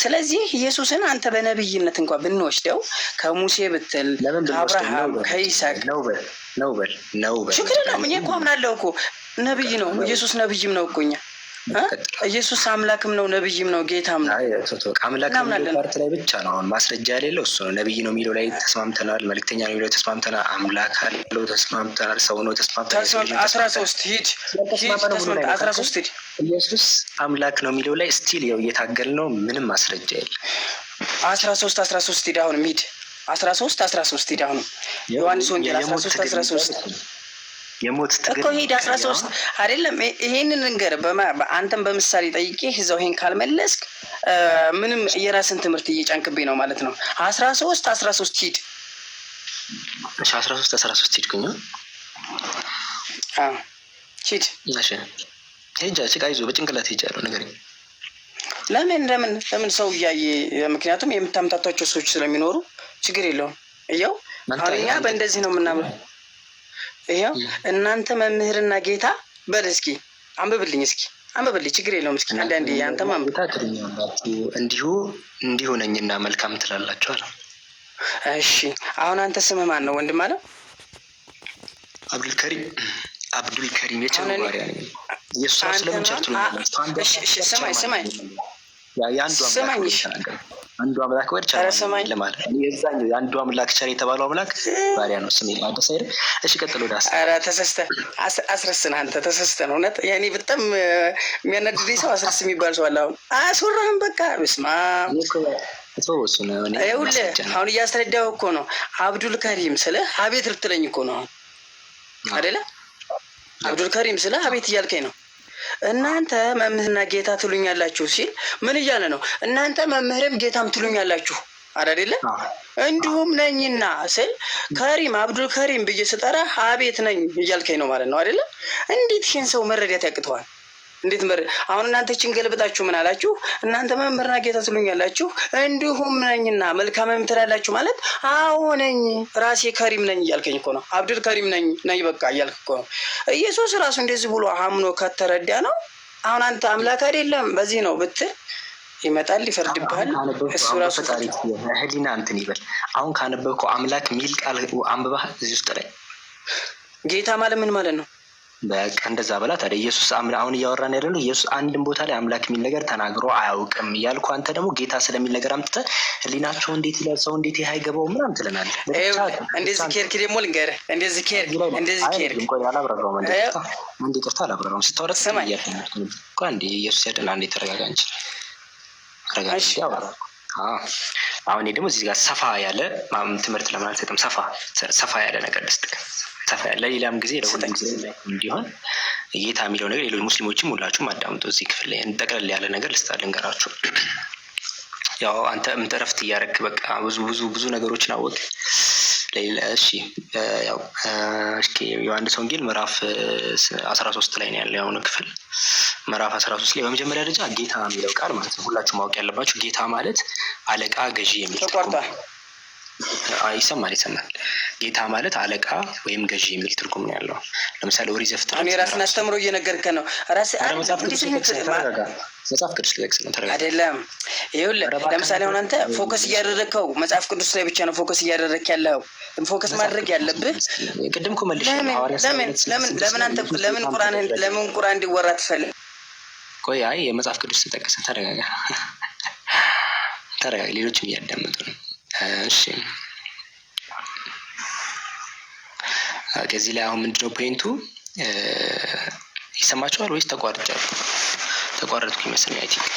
ስለዚህ ኢየሱስን አንተ በነብይነት እንኳን ብንወስደው ከሙሴ ብትል ከአብርሃም ከይስሐቅ ነው በል ችግር ነው። እኔ እኮ አምናለሁ እኮ ነብይ ነው ኢየሱስ፣ ነብይም ነው እኮ እኛ ኢየሱስ አምላክም ነው ነብይም ነው ጌታም ነው። አምላክ ነው ፓርት ላይ ብቻ ነው አሁን ማስረጃ የሌለው እሱ ነው። ነብይ ነው የሚለው ላይ ተስማምተናል። መልእክተኛ ነው የሚለው ተስማምተናል። አምላክ አለው ተስማምተናል። ሰው ነው ተስማምተናል። 13 ሂድ 13 ሂድ። ኢየሱስ አምላክ ነው የሚለው ላይ ስቲል ያው እየታገል ነው። ምንም ማስረጃ የለም። 13 ሂድ አሁንም ሂድ 13 ሂድ አሁንም ዮሐንስ ወንጌል 13 የሞት እኮ ሂድ 13 አይደለም። ይሄንን ነገር አንተም በምሳሌ ጠይቄ እዛው ይሄን ካልመለስክ ምንም የራስን ትምህርት እየጫንክብኝ ነው ማለት ነው። 13 ሂድ። እሺ 13 ሂድኩኝ። ሂድ። እሺ ሂጅ። አይዞህ በጭንቅላት ሂጃለሁ። ንገረኝ። ለምን ሰው እያየ ምክንያቱም የምታምታቷቸው ሰዎች ስለሚኖሩ ችግር የለውም። እያው አሁን እኛ በእንደዚህ ነው የምናምነው። ይሄው እናንተ መምህርና ጌታ በል እስኪ አንብብልኝ ችግር የለውም። እስኪ አንዳንዴ አንተ ማንበብ እንዲሁ ነኝና መልካም ትላላችሁ አለ። እሺ አሁን አንተ ስምህ ማን ነው ወንድም አለ? አብዱልከሪም የቸርዋሪያ ነኝ። ኢየሱስ ስለምን ቸርቱ ነው? ስማኝ አንዱ አምላክ ወድ ቸር ለማለት የዛኛው የአንዱ አምላክ ቸር የተባለው አምላክ ባሪያ ነው። ስሜ አደስ አይደል? እሺ ቀጥሎ ዳስ። ኧረ ተሰስተህ አስረስን አንተ ተሰስተህ ነው። እውነት ያኔ በጣም የሚያናድደኝ ሰው አስረስ የሚባል ሰው አለ። አሁን አያስወራህም። በቃ ብስማ ይኸውልህ አሁን እያስረዳሁ እኮ ነው። አብዱልከሪም ስልህ አቤት ልትለኝ እኮ ነው አይደለ? አብዱልከሪም ስልህ አቤት እያልከኝ ነው። እናንተ መምህርና ጌታ ትሉኛላችሁ ሲል ምን እያለ ነው? እናንተ መምህርም ጌታም ትሉኛላችሁ አይደለ? እንዲሁም ነኝና ስል ከሪም አብዱል ከሪም ብዬ ስጠራ አቤት ነኝ እያልከኝ ነው ማለት ነው አይደለ? እንዴት ይህን ሰው መረዳት ያቅተዋል? እንዴት አሁን እናንተ ችንገልብጣችሁ ምን አላችሁ? እናንተ መምህርና ጌታ ትሉኛላችሁ እንዲሁም ነኝና መልካምም ትላላችሁ ማለት አዎ ነኝ ራሴ ከሪም ነኝ እያልከኝ እኮ ነው። አብዱል ከሪም ነኝ በቃ እያልክ እኮ ነው። ኢየሱስ ራሱ እንደዚህ ብሎ አምኖ ከተረዳ ነው። አሁን አንተ አምላክ አይደለም በዚህ ነው ብትል ይመጣል ይፈርድብሃል። እሱ ራሱ ህሊና እንትን ይበል። አሁን ካነበብከው አምላክ ሚል ቃል አንብባህ እዚህ ውስጥ ላይ ጌታ ማለት ምን ማለት ነው? በቃ እንደዛ በላ ታዲያ። ኢየሱስ አሁን እያወራን ያለነው ኢየሱስ አንድም ቦታ ላይ አምላክ የሚል ነገር ተናግሮ አያውቅም እያልኩ አንተ ደግሞ ጌታ ስለሚል ነገር አምጥተህ ህሊናቸው እንዴት ይላል ሰው እንዴት ይሄ አይገባውም ምናምን ትለናለህ። እንደዚህ ኬርክ ደግሞ ልንገርህ እንደዚህ ኬርክ እንኳን አላብራራውም። አንዴ ቅርታ አላብራራውም። ስታወራ እኮ አንዴ ኢየሱስ ያደና አንዴ ተረጋጋ እንጂ ተረጋጋ ያወራ። አሁን ደግሞ እዚህ ጋር ሰፋ ያለ ትምህርት ለምን አልሰጥም? ሰፋ ያለ ነገር ልስጥህ። ሰፋ ያለ ሌላም ጊዜ ለሁሉም ጊዜ እንዲሆን ጌታ የሚለው ነገር ሌሎች ሙስሊሞችም ሁላችሁም አዳምጡ። እዚህ ክፍል ላይ ጠቅለል ያለ ነገር ልንገራችሁ። ያው አንተ እረፍት እያደረግክ በቃ ብዙ ነገሮችን አወቅ። እሺ ያው ዮሐንስ ወንጌል ምዕራፍ 13 ላይ ነው ያለው ያሁኑ ክፍል። ምዕራፍ 13 ላይ በመጀመሪያ ደረጃ ጌታ የሚለው ቃል ማለት ነው ሁላችሁ ማወቅ ያለባችሁ ጌታ ማለት አለቃ፣ ገዢ የሚል ይሰማል። ጌታ ማለት አለቃ ወይም ገዢ የሚል ትርጉም ነው ያለው። ለምሳሌ ኦሪት ዘፍጥረት እኔ ራስን አስተምሮ እየነገርከን ነው። መጽሐፍ ቅዱስ ላይ አይደለም። ይኸውልህ ለምሳሌ አሁን አንተ ፎከስ እያደረግከው መጽሐፍ ቅዱስ ላይ ብቻ ነው ፎከስ እያደረግክ ያለው። ፎከስ ማድረግ ያለብህ ቅድም እኮ መልሼ ለምን ቁርአን እንዲወራ ትፈልግ? ቆይ አይ የመጽሐፍ ቅዱስ ተጠቀሰ። ተረጋጋ። ሌሎችም እያዳመጡ ነው። እሺ ከዚህ ላይ አሁን ምንድነው ፖይንቱ? ይሰማችኋል ወይስ ተቋረጥኩ ይመስለኛል። አይ ቲንክ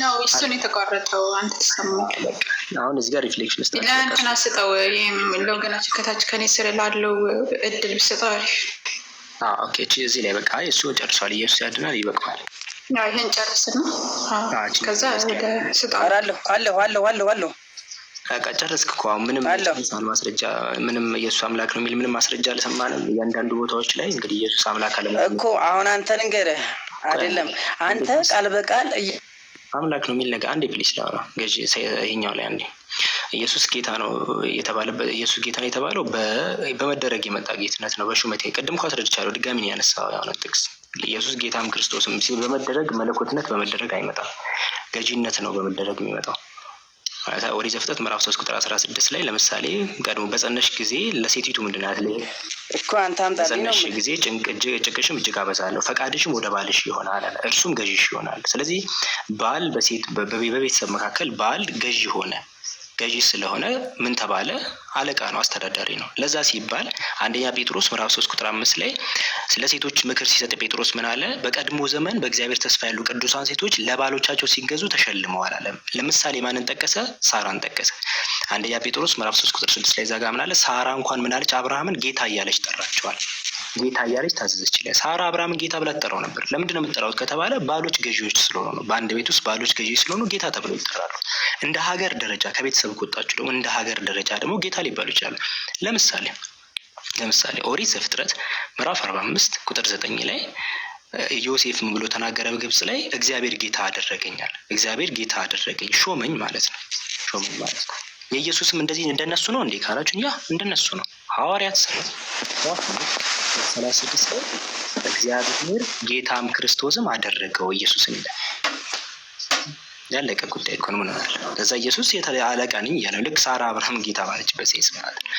ነው እሱን የተቋረጠው። አንተ ተሰማኝ። አሁን እዚህ ጋር ሪፍሌክሽን ውስጥ ለአንተና ስጠው ለወገናችን ከታች ከኔ ስር ላለው እድል ብሰጠው አሪፍ። ኦኬ እዚህ ላይ በቃ እሱ ጨርሷል። ኢየሱስ ያድናል ይበቃዋል። ይሄን ጨርስና ከዛ ወደ ስጣው አለሁ በቃ ጨረስክ እኮ። አሁን ምንም ማስረጃ ምንም ኢየሱስ አምላክ ነው የሚል ምንም ማስረጃ አልሰማንም። እያንዳንዱ ቦታዎች ላይ እንግዲህ ኢየሱስ አምላክ አለ እኮ። አሁን አንተ ልንገርህ አይደለም አንተ ቃል በቃል አምላክ ነው የሚል ነገር አንዴ ፕሊስ ላውራ ገዢ ይሄኛው ላይ አንዴ ኢየሱስ ጌታ ነው የተባለበት ኢየሱስ ጌታ ነው የተባለው በመደረግ የመጣ ጌትነት ነው በሹመት። ቅድም እኮ አስረድቻለሁ። ድጋሚ ነው ያነሳው ያው ጥቅስ ኢየሱስ ጌታም ክርስቶስም ሲል በመደረግ መለኮትነት በመደረግ አይመጣም። ገዢነት ነው በመደረግ የሚመጣው። ኦሪት ዘፍጥረት ምዕራፍ 3 ቁጥር 16 ላይ ለምሳሌ ቀድሞ በጸነሽ ጊዜ ለሴቲቱ ምንድን ናት እኮ አንተ አምጣልኝ ነው። በጸነሽ ጊዜ ጭንቅሽም እጅግ አበዛለሁ፣ ፈቃድሽም ወደ ባልሽ ይሆናል አለ፣ እርሱም ገዥሽ ይሆናል። ስለዚህ ባል በቤተሰብ መካከል ባል ገዥ ሆነ። ገዢ ስለሆነ ምን ተባለ? አለቃ ነው፣ አስተዳዳሪ ነው። ለዛ ሲባል አንደኛ ጴጥሮስ ምዕራፍ 3 ቁጥር 5 ላይ ስለ ሴቶች ምክር ሲሰጥ ጴጥሮስ ምን አለ? በቀድሞ ዘመን በእግዚአብሔር ተስፋ ያሉ ቅዱሳን ሴቶች ለባሎቻቸው ሲገዙ ተሸልመዋል አለ። ለምሳሌ ማንን ጠቀሰ? ሳራን ጠቀሰ። አንደኛ ጴጥሮስ ምዕራፍ 3 ቁጥር 6 ላይ ዛጋ ምን አለ? ሳራ እንኳን ምን አለች? አብርሃምን ጌታ እያለች ጠራቸዋል። ጌታ እያለች ታዘዘች ይላል። ሳራ አብርሃምን ጌታ ብላ ትጠራው ነበር። ለምንድን ነው የምትጠራው ከተባለ ባሎች ገዢዎች ስለሆኑ ነው። በአንድ ቤት ውስጥ ባሎች ገዢ ስለሆኑ ጌታ ተብለው ይጠራሉ። እንደ ሀገር ደረጃ ከቤተሰብ ከወጣችሁ ደግሞ እንደ ሀገር ደረጃ ደግሞ ጌታ ሊባሉ ይችላሉ። ለምሳሌ ኦሪት ዘፍጥረት ምዕራፍ 45 ቁጥር 9 ላይ ዮሴፍ ምን ብሎ ተናገረ? በግብጽ ላይ እግዚአብሔር ጌታ አደረገኛል፣ እግዚአብሔር ጌታ አደረገኝ፣ ሾመኝ ማለት ነው። ሾመኝ ማለት ነው። የኢየሱስም እንደዚህ እንደነሱ ነው እንዴ ካላችሁ፣ ያ እንደነሱ ነው። ሐዋርያት 36 ላይ እግዚአብሔር ጌታም ክርስቶስም አደረገው ኢየሱስን ይላል። ያለቀ ጉዳይ እኮ ነው። ምን ማለት ነው? ለዛ ኢየሱስ የተለየ አለቃ ነኝ እያለ ልክ ሳራ አብርሃም ጌታ ባለችበት ሴንስ ማለት ነው።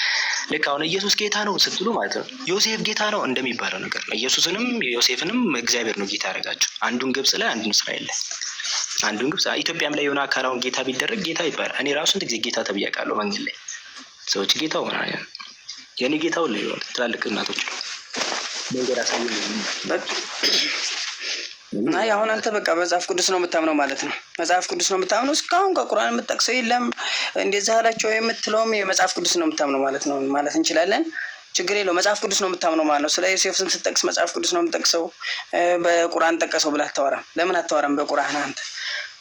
ልክ አሁን ኢየሱስ ጌታ ነው ስትሉ ማለት ነው ዮሴፍ ጌታ ነው እንደሚባለው ነገር ነው። ኢየሱስንም ዮሴፍንም እግዚአብሔር ነው ጌታ ያደረጋቸው። አንዱን ግብጽ ላይ አንዱን እስራኤል ላይ፣ አንዱን ግብጽ ኢትዮጵያም ላይ የሆነ አካላውን ጌታ ቢደረግ ጌታ ይባላል። እኔ ራሱ ስንት ጊዜ ጌታ ተብያለሁ መንገድ ላይ ሰዎች ጌታ ሆና የኔ ጌታው ላይ ይሆናል። ትላልቅ እናቶች መንገድ አሳዩ እና አሁን አንተ በቃ መጽሐፍ ቅዱስ ነው የምታምነው ማለት ነው። መጽሐፍ ቅዱስ ነው የምታምነው። እስካሁን ከቁርአን የምትጠቅሰው የለም። እንደዛ አላቸው የምትለውም የመጽሐፍ ቅዱስ ነው የምታምነው ማለት ነው ማለት እንችላለን። ችግር የለው። መጽሐፍ ቅዱስ ነው የምታምነው ማለት ነው። ስለ ዮሴፍ ስም ስትጠቅስ መጽሐፍ ቅዱስ ነው የምጠቅሰው። በቁርአን ጠቀሰው ብለህ አታወራም። ለምን አታወራም? በቁርአን አንተ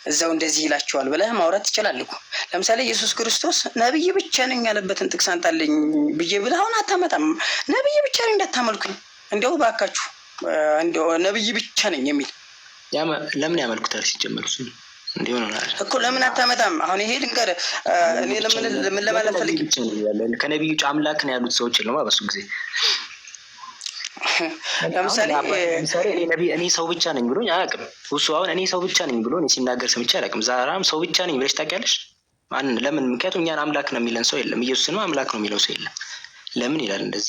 እዛው እንደዚህ ይላቸዋል ብለህ ማውራት ትችላለህ እኮ። ለምሳሌ ኢየሱስ ክርስቶስ ነብይ ብቻ ነኝ ያለበትን ጥቅስ አንጣልኝ ብዬ ብለህ አሁን አታመጣም። ነብይ ብቻ ነኝ እንዳታመልኩኝ፣ እንዲያው ባካችሁ፣ እንዲያው ነብይ ብቻ ነኝ የሚል ለምን ያመልኩታል? ሲጀመር እሱ እንዲሆነ እኮ ለምን አታመጣም? አሁን ይሄ ልንገርህ፣ እኔ ለምን ለማለት ፈልጌ ከነቢዩ ውጭ አምላክ ነው ያሉት ሰዎች የለውም በሱ ጊዜ። ለምሳሌ እኔ ሰው ብቻ ነኝ ብሎኝ አያውቅም እሱ። አሁን እኔ ሰው ብቻ ነኝ ብሎ ሲናገር ሰምቼ አላውቅም። ዛራም ሰው ብቻ ነኝ ብለሽ ታውቂያለሽ? ለምን? ምክንያቱም እኛን አምላክ ነው የሚለን ሰው የለም። ኢየሱስንም አምላክ ነው የሚለው ሰው የለም። ለምን ይላል እንደዛ?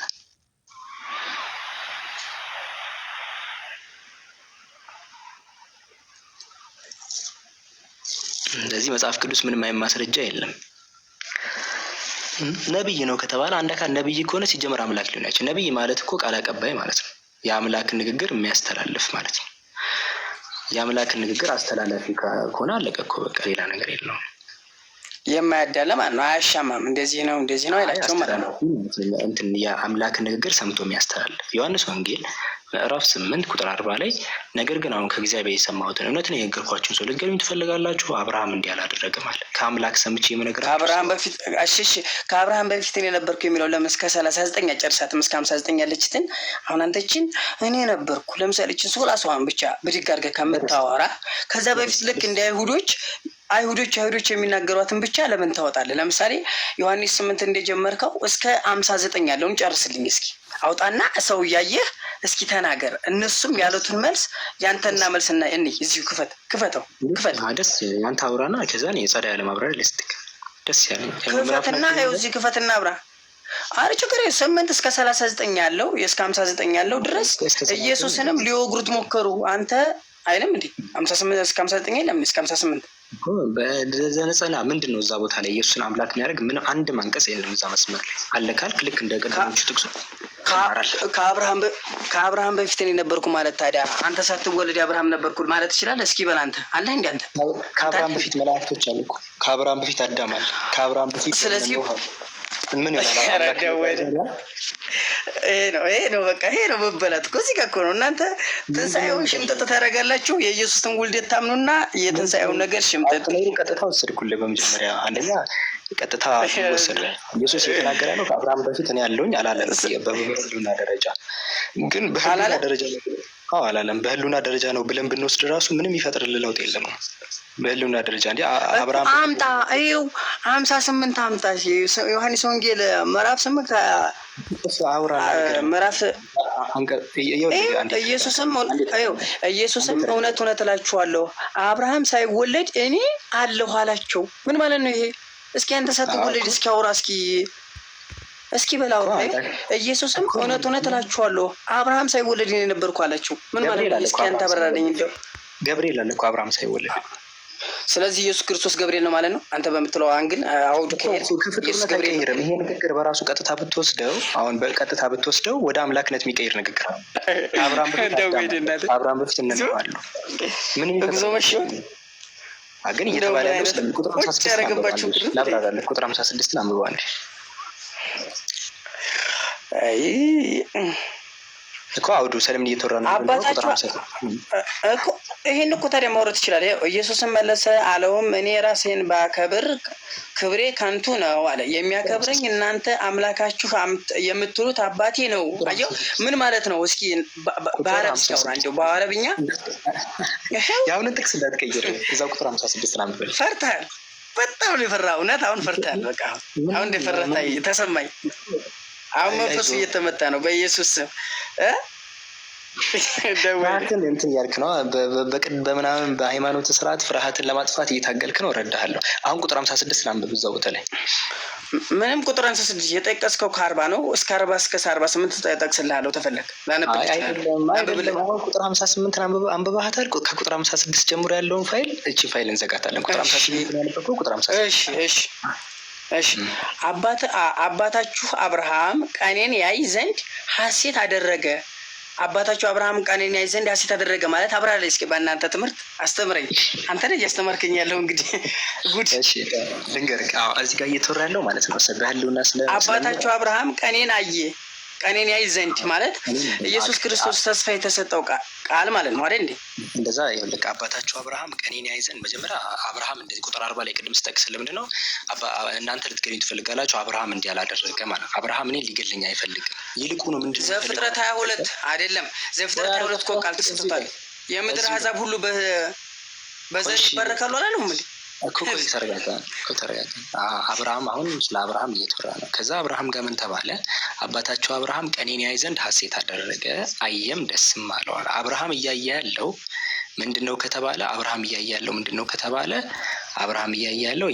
እንደዚህ መጽሐፍ ቅዱስ ምንም አይነት ማስረጃ የለም። ነብይ ነው ከተባለ አንድ አካል ነብይ ከሆነ ሲጀመር አምላክ ሊሆን አይችልም። ነብይ ማለት እኮ ቃል አቀባይ ማለት ነው። የአምላክን ንግግር የሚያስተላልፍ ማለት ነው። የአምላክን ንግግር አስተላላፊ ከሆነ አለቀ እኮ በቃ፣ ሌላ ነገር የለውም። የማያዳለ ማለት ነው። አያሻማም። እንደዚህ ነው እንደዚህ ነው አይላቸውም ማለት ነው። እንትን የአምላክን ንግግር ሰምቶ የሚያስተላልፍ ዮሐንስ ወንጌል ምዕራፍ 8 ቁጥር 40 ላይ ነገር ግን አሁን ከእግዚአብሔር የሰማሁትን እውነትን የነገርኳችሁን ሰው ልትገሉኝ ትፈልጋላችሁ? አብርሃም እንዲህ አላደረገም አለ። ከአምላክ ሰምቼ የምነግራችሁ ከአብርሃም በፊት እኔ ነበርኩ የሚለው ለምን እስከ 39 አጨርሳትም? እስከ 59 ያለችትን አሁን አንተችን እኔ ነበርኩ ለምሳሌ እችን ሶላሷን ብቻ ብድግ አድርገህ ከምታወራ ከዛ በፊት ልክ እንደ አይሁዶች የሚናገሯትን ብቻ ለምን ታወጣለህ? ለምሳሌ ዮሐንስ 8 እንደጀመርከው እስከ 59 ያለውን ጨርስልኝ እስኪ። አውጣና ሰው እያየህ እስኪ ተናገር። እነሱም ያሉትን መልስ ያንተና መልስና እኔ እዚሁ ክፈተው። ደስ ያንተ አውራና ከዛ ነው የጸዳ ያለ ማብራሪያ ልስጥክ። ደስ ያለ ክፈትና ይኸው እዚህ ክፈትና አብራ። አረ ችግር 8 እስከ 39 ያለው እስከ 59 ያለው ድረስ ኢየሱስንም ሊወግሩት ሞከሩ። አንተ አይልም እንዴ 58 እስከ 59 አይልም እስከ 58 በዘነጸና ምንድን ነው እዛ ቦታ ላይ ኢየሱስን አምላክ የሚያደርግ ምን አንድ ማንቀጽ የለም። እዛ መስመር አለ ካልክ ልክ እንደ ቀደሞቹ ጥቅሱ ከአብርሃም በፊት እኔ ነበርኩ ማለት ታዲያ አንተ ሳትወለድ አብርሃም ነበርኩ ማለት ትችላለህ? እስኪ በል አንተ አለ እንዴ? አንተ ከአብርሃም በፊት መላእክቶች አሉ እኮ። ከአብርሃም በፊት አዳም አለ። ከአብርሃም በፊት ስለዚህ ምን ይላል? ይሄ ነው በቃ ይሄ ነው መበላት እኮ እዚህ ጋር እኮ ነው። እናንተ ትንሣኤውን ሽምጥጥ ታደርጋላችሁ። የኢየሱስን ውልደት ታምኑና የትንሣኤውን ነገር ሽምጥጥ። ቀጥታ ወሰድኩልህ። በመጀመሪያ አንደኛ ቀጥታ ወሰደ። ኢየሱስ የተናገረ ነው ከአብርሃም በፊት እኔ ያለውኝ አላለም። በህሉና ደረጃ ግን በህሉና ደረጃ ነው አላለም። በህሉና ደረጃ ነው ብለን ብንወስድ ራሱ ምንም ይፈጥርልህ ለውጥ የለም። በህሉና ደረጃ እንዲ አብርሃም አምጣ ይኸው 58 አምጣ። ዮሐንስ ወንጌል ምዕራፍ 8 ምዕራፍ ኢየሱስም እውነት እላችኋለሁ አብርሃም ሳይወለድ እኔ አለሁ አላቸው። ምን ማለት ነው ይሄ? እስኪ አንተ ሳትወለድ እስኪ አውራ እስኪ በላው። ኢየሱስም እውነት እላችኋለሁ አብርሃም ሳይወለድ እኔ ነበርኩ አላቸው። ምን ማለት ነው? እስኪ አንተ አበራለኝ። እንደው ገብርኤል አለ እኮ አብርሃም ሳይወለድ። ስለዚህ ኢየሱስ ክርስቶስ ገብርኤል ነው ማለት ነው። አንተ በምትለው አንግል አውዱ ኢየሱስ ገብርኤል። ይሄ ንግግር በራሱ ቀጥታ ብትወስደው ወደ አምላክነት የሚቀይር ንግግር ነው። አብርሃም በፊት እንነዋለሁ ምን ግን እየተባለ ያለው ቁጥር 56 ላብራራለህ። ቁጥር 56 አንብበዋል። እኮ አውዱ ሰለምን እየተወራ ነው። ይሄን እኮ ታዲያ ማውራት ይችላል። ኢየሱስን መለሰ አለውም እኔ ራሴን ባከብር ክብሬ ከንቱ ነው አለ። የሚያከብረኝ እናንተ አምላካችሁ የምትሉት አባቴ ነው። አየው ምን ማለት ነው? እስኪ በአረብ ሲያወራ እንደው በአረብኛ ያውንን ጥቅስ እንዳትቀይር እዛው ቁጥር 56 ነው። ፈርተሃል። በጣም ነው የፈራኸው። እውነት አሁን ፈርተሃል። በቃ አሁን እንደፈራህ ተሰማኝ። አሁን መንፈሱ እየተመታ ነው በኢየሱስ ስም። ፍርሃትን እንትን እያልክ ነው። በምናምን በሃይማኖት ስርዓት ፍርሃትን ለማጥፋት እየታገልክ ነው። እረዳሃለሁ። አሁን ቁጥር 56 ላንብብ እዛው ቦታ ላይ። ምንም ቁጥር 56 የጠቀስከው ከ40 ነው እስከ 40 እስከ 48 ጠቅስልሃለሁ። ተፈለግ ላነብብ አይደለም። አሁን ቁጥር 58 አንብበሃታል። ከቁጥር 56 ጀምሮ ያለውን ፋይል እቺ ፋይል እንዘጋታለን። ቁጥር 58 ያነበብከው ቁጥር 56። እሺ አባታችሁ አብርሃም ቀኔን ያይ ዘንድ ሐሴት አደረገ። አባታችሁ አብርሃም ቀኔን ያይ ዘንድ ሐሴት አደረገ ማለት አብራራ እስኪ በእናንተ ትምህርት አስተምረኝ። አንተ ነህ እያስተማርከኝ ያለው እንግዲህ ጉድ። እሺ ልንገርህ። እዚህ ጋር እየተወራ ያለው ማለት ነው በህልውና ስለ አባታችሁ አብርሃም ቀኔን ያይ ዘንድ ማለት ኢየሱስ ክርስቶስ ተስፋ የተሰጠው ቃል ማለት ነው አይደል እንዴ? እንደዛ ይኸውልህ አባታችሁ አብርሃም ቀኔን ያይ ዘንድ መጀመሪያ አብርሃም እንደዚህ ቁጥር 40 ላይ ቅድም ስጠቅስ ለምንድን ነው እናንተ ልትገኙ ትፈልጋላችሁ? አብርሃም እንዲህ አላደረገ ማለት አብርሃም እኔን ሊገለኝ አይፈልግም። ይልቁኑ ምንድን ነው ዘፍጥረት 22 አይደለም ዘፍጥረት 22 እኮ ቃል ተሰጥቷል። የምድር አሕዛብ ሁሉ በዘር ይባረካሉ አላለም እንዴ? አብርሃም አሁን ስለ አብርሃም እየተወራ ነው። ከዛ አብርሃም ጋር ምን ተባለ? አባታቸው አብርሃም ቀኔን ያይ ዘንድ ሐሴት አደረገ አየም ደስም አለው። አብርሃም እያየ ያለው ምንድነው ከተባለ አብርሃም እያየ ያለው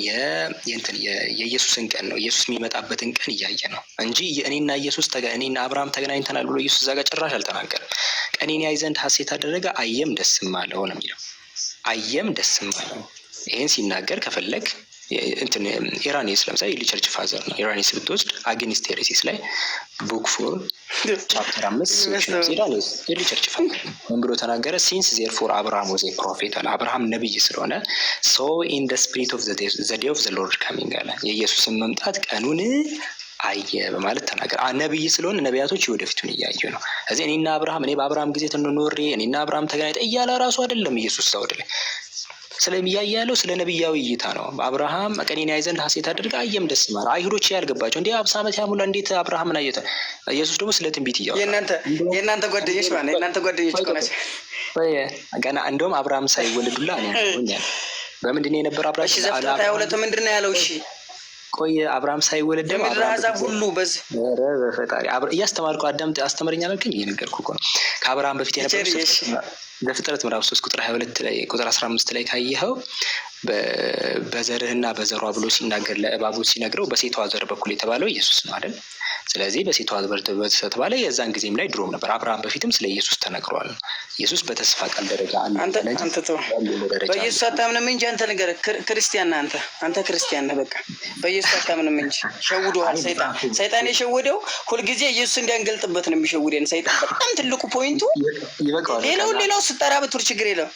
የኢየሱስን ቀን ነው። ኢየሱስ የሚመጣበትን ቀን እያየ ነው እንጂ እኔና አብርሃም ተገናኝተናል ብሎ ኢየሱስ እዛ ጋር ጭራሽ አልተናገረም። ቀኔን ያይ ዘንድ ሐሴት አደረገ አየም ደስም አለው ነው የሚለው። አየም ደስም አለው። ይህን ሲናገር ከፈለግ ኢራኒስ ለምሳሌ የቸርች ፋዘር ነው። ኢራኒስ ብትወስድ አጌኒስት ሄሬሲስ ላይ ቡክ 4 ቻፕተር 5 ኢራኒስ የቸርች ፋዘር ምን ብሎ ተናገረ? ሲንስ ዜርፎር አብርሃም ወዘ ፕሮፌት አለ። አብርሃም ነብይ ስለሆነ ሶ ኢን ዘ ስፒሪት ኦፍ ዘ ዴይ ኦፍ ዘ ሎርድ ካሚንግ አለ። የኢየሱስን መምጣት ቀኑን አየ በማለት ተናገረ። ነብይ ስለሆነ ነቢያቶች ወደፊቱን እያዩ ነው። እዚህ እኔ በአብርሃም ጊዜ ተኖሬ እኔና አብርሃም ተገናኝተን እያለ ራሱ አይደለም ኢየሱስ ሰው አይደለም ስለሚያየ ያለው ስለ ነብያዊ እይታ ነው። አብርሃም ቀኔን ያይ ዘንድ ሐሴት አድርጋ አየም ደስ ማለት አይሁዶች ያልገባቸው እንዴ 50 ዓመት ያሙላ እንዴት አብርሃምን አየተ? ኢየሱስ ደግሞ ስለ ትንቢት እያወራ የእናንተ ጓደኞች ማለት የእናንተ ጓደኞች ቆናች ገና እንደውም አብርሃም ሳይወለዱላ ነው በምንድን ነው የነበረ አብርሃም? እሺ ዘፍጥረት 22 ምንድን ነው ያለው? እሺ ቆይ አብርሃም ሳይወለድ ደግሞ አብርሃም ሁሉ በዚህ በፈጣሪ እያስተማርኩ አዳምጥ አስተምረኛል ግን እየነገርኩህ እኮ ነው። ከአብርሃም በፊት የነበረው ዘፍጥረት ምዕራፍ 3 ቁጥር 22 ላይ ቁጥር 15 ላይ ካየኸው በዘርህና በዘሯ ብሎ ሲናገር ለእባቡ ሲነግረው በሴቷ ዘር በኩል የተባለው ኢየሱስ ነው አይደል? ስለዚህ በሴቷ ዘር ተባለ። የዛን ጊዜም ላይ ድሮም ነበር አብርሃም በፊትም ስለ ኢየሱስ ተነግሯል። ኢየሱስ በተስፋ ቃል ደረጃ አንተ በኢየሱስ አታምንም እንጂ አንተ ነገር ክርስቲያን ነህ። አንተ ክርስቲያን ነህ። በቃ በኢየሱስ አታምንም እንጂ ሸውዶሃል። ሰይጣን የሸወደው ሁልጊዜ ኢየሱስ እንዲያንገልጥበት ነው የሚሸውደን ሰይጣን። በጣም ትልቁ ፖይንቱ ሌላው ስጠራ ብትር ችግር የለም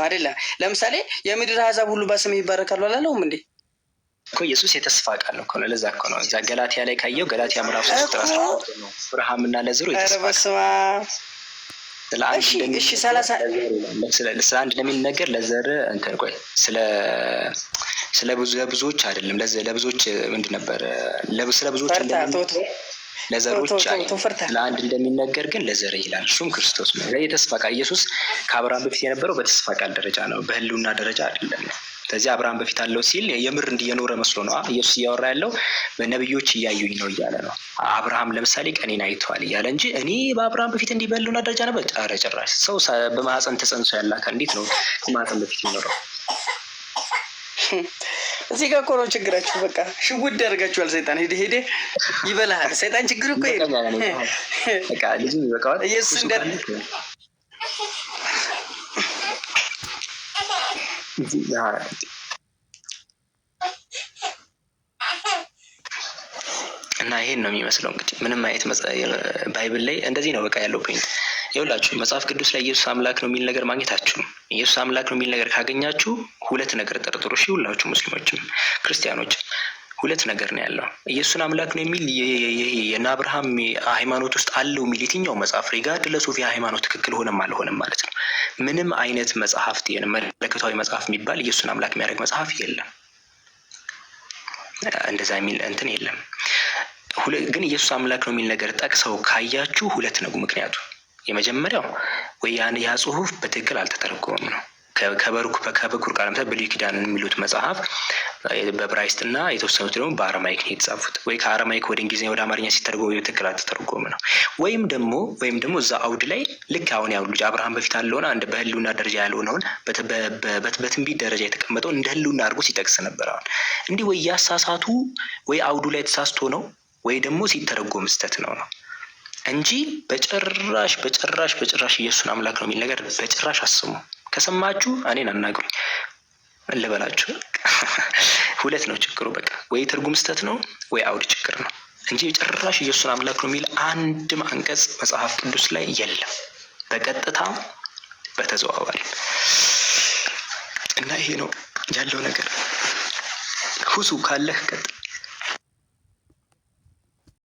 አይደለም። ለምሳሌ የምድር አሕዛብ ሁሉ በስምህ ይባረካሉ አላለውም እንዴ? እኮ ኢየሱስ የተስፋ ቃል ነው። ለዛ እኮ ነው እዛ ገላትያ ላይ ካየው ገላትያ ምዕራፍ 3 ቁጥር 13 ነው አብርሃምና ለዘሩ የተስፋ ስለ አንድ ለሚነገር ለዘር እንትን ቆይ ስለ ብዙዎች አይደለም ለብዙዎች ምንድን ነበር ስለ ብዙዎች ለዘሮች ለአንድ እንደሚነገር ግን ለዘር ይላል። እሱም ክርስቶስ ነው። የተስፋ ቃል ኢየሱስ ከአብርሃም በፊት የነበረው በተስፋ ቃል ደረጃ ነው፣ በህልውና ደረጃ አይደለም። ስለዚህ አብርሃም በፊት አለው ሲል የምር እንዲየኖረ መስሎ ነው ኢየሱስ እያወራ ያለው። በነብዮች እያዩኝ ነው እያለ ነው። አብርሃም ለምሳሌ ቀኔን አይቷል እያለ እንጂ እኔ በአብርሃም በፊት እንዲህ በሉና ደረጃ ነበር። ኧረ ጭራሽ ሰው በማህፀን ተጸንሶ ያላከ እንዴት ነው ከማህፀን በፊት ይኖረው? እዚህ ጋር እኮ ነው ችግራችሁ። በቃ ሽጉድ ያደርጋችኋል። ሰይጣን ሄደ ይበላሃል። ሰይጣን ችግር እኮ በቃ ልጅ ይበቃዋል። ኢየሱስ እንደ እና ይሄን ነው የሚመስለው። እንግዲህ ምንም አይነት ባይብል ላይ እንደዚህ ነው በቃ ያለው ፖይንት። ይኸውላችሁ መጽሐፍ ቅዱስ ላይ ኢየሱስ አምላክ ነው የሚል ነገር ማግኘታችሁ፣ ኢየሱስ አምላክ ነው የሚል ነገር ካገኛችሁ ሁለት ነገር ጠርጥሩ። እሺ ሁላችሁ ሙስሊሞችም ክርስቲያኖችም ሁለት ነገር ነው ያለው። ኢየሱስን አምላክ ነው የሚል የእነ አብርሃም ሃይማኖት ውስጥ አለው የሚል የትኛው መጽሐፍ ሪጋርድለስ ኦፍ ሃይማኖት ትክክል ሆነም አልሆነም ማለት ነው። ምንም አይነት መጽሐፍት መለኮታዊ መጽሐፍ የሚባል ኢየሱስን አምላክ የሚያደርግ መጽሐፍ የለም። እንደዛ የሚል እንትን የለም። ግን ኢየሱስ አምላክ ነው የሚል ነገር ጠቅሰው ካያችሁ ሁለት ነው ምክንያቱ። የመጀመሪያው ወይ ያ ጽሁፍ በትክክል አልተተረጎመም ነው። ከበኩር ቃል ለምሳሌ ብሉይ ኪዳን የሚሉት መጽሐፍ በዕብራይስጥና የተወሰኑት ደግሞ በአረማይክ ነው የተጻፉት። ወይ ከአረማይክ ወደ እንግሊዝኛ ወደ አማርኛ ሲተረጎም በትክክል አልተተረጎመ ነው። ወይም ደግሞ እዛ አውድ ላይ ልክ አሁን ያው ልጅ አብርሃም በፊት አለውና እንደ በህልውና ደረጃ ያልሆነውን በትንቢት ደረጃ የተቀመጠው እንደ ህልውና አድርጎ ሲጠቅስ ነበር። አሁን እንዲህ ወይ ያሳሳቱ ወይ አውዱ ላይ ተሳስቶ ነው ወይ ደግሞ ሲተረጎም ስህተት ነው እንጂ በጭራሽ ኢየሱስን አምላክ ነው የሚል ነገር በጭራሽ አስሙ። ከሰማችሁ እኔን አናግሩኝ ልበላችሁ። ሁለት ነው ችግሩ። በቃ ወይ ትርጉም ስህተት ነው ወይ አውድ ችግር ነው እንጂ ጭራሽ ኢየሱስን አምላክ ነው የሚል አንድም አንቀጽ መጽሐፍ ቅዱስ ላይ የለም፣ በቀጥታ በተዘዋዋሪ። እና ይሄ ነው ያለው ነገር። ሁሱ ካለህ ቀጥል።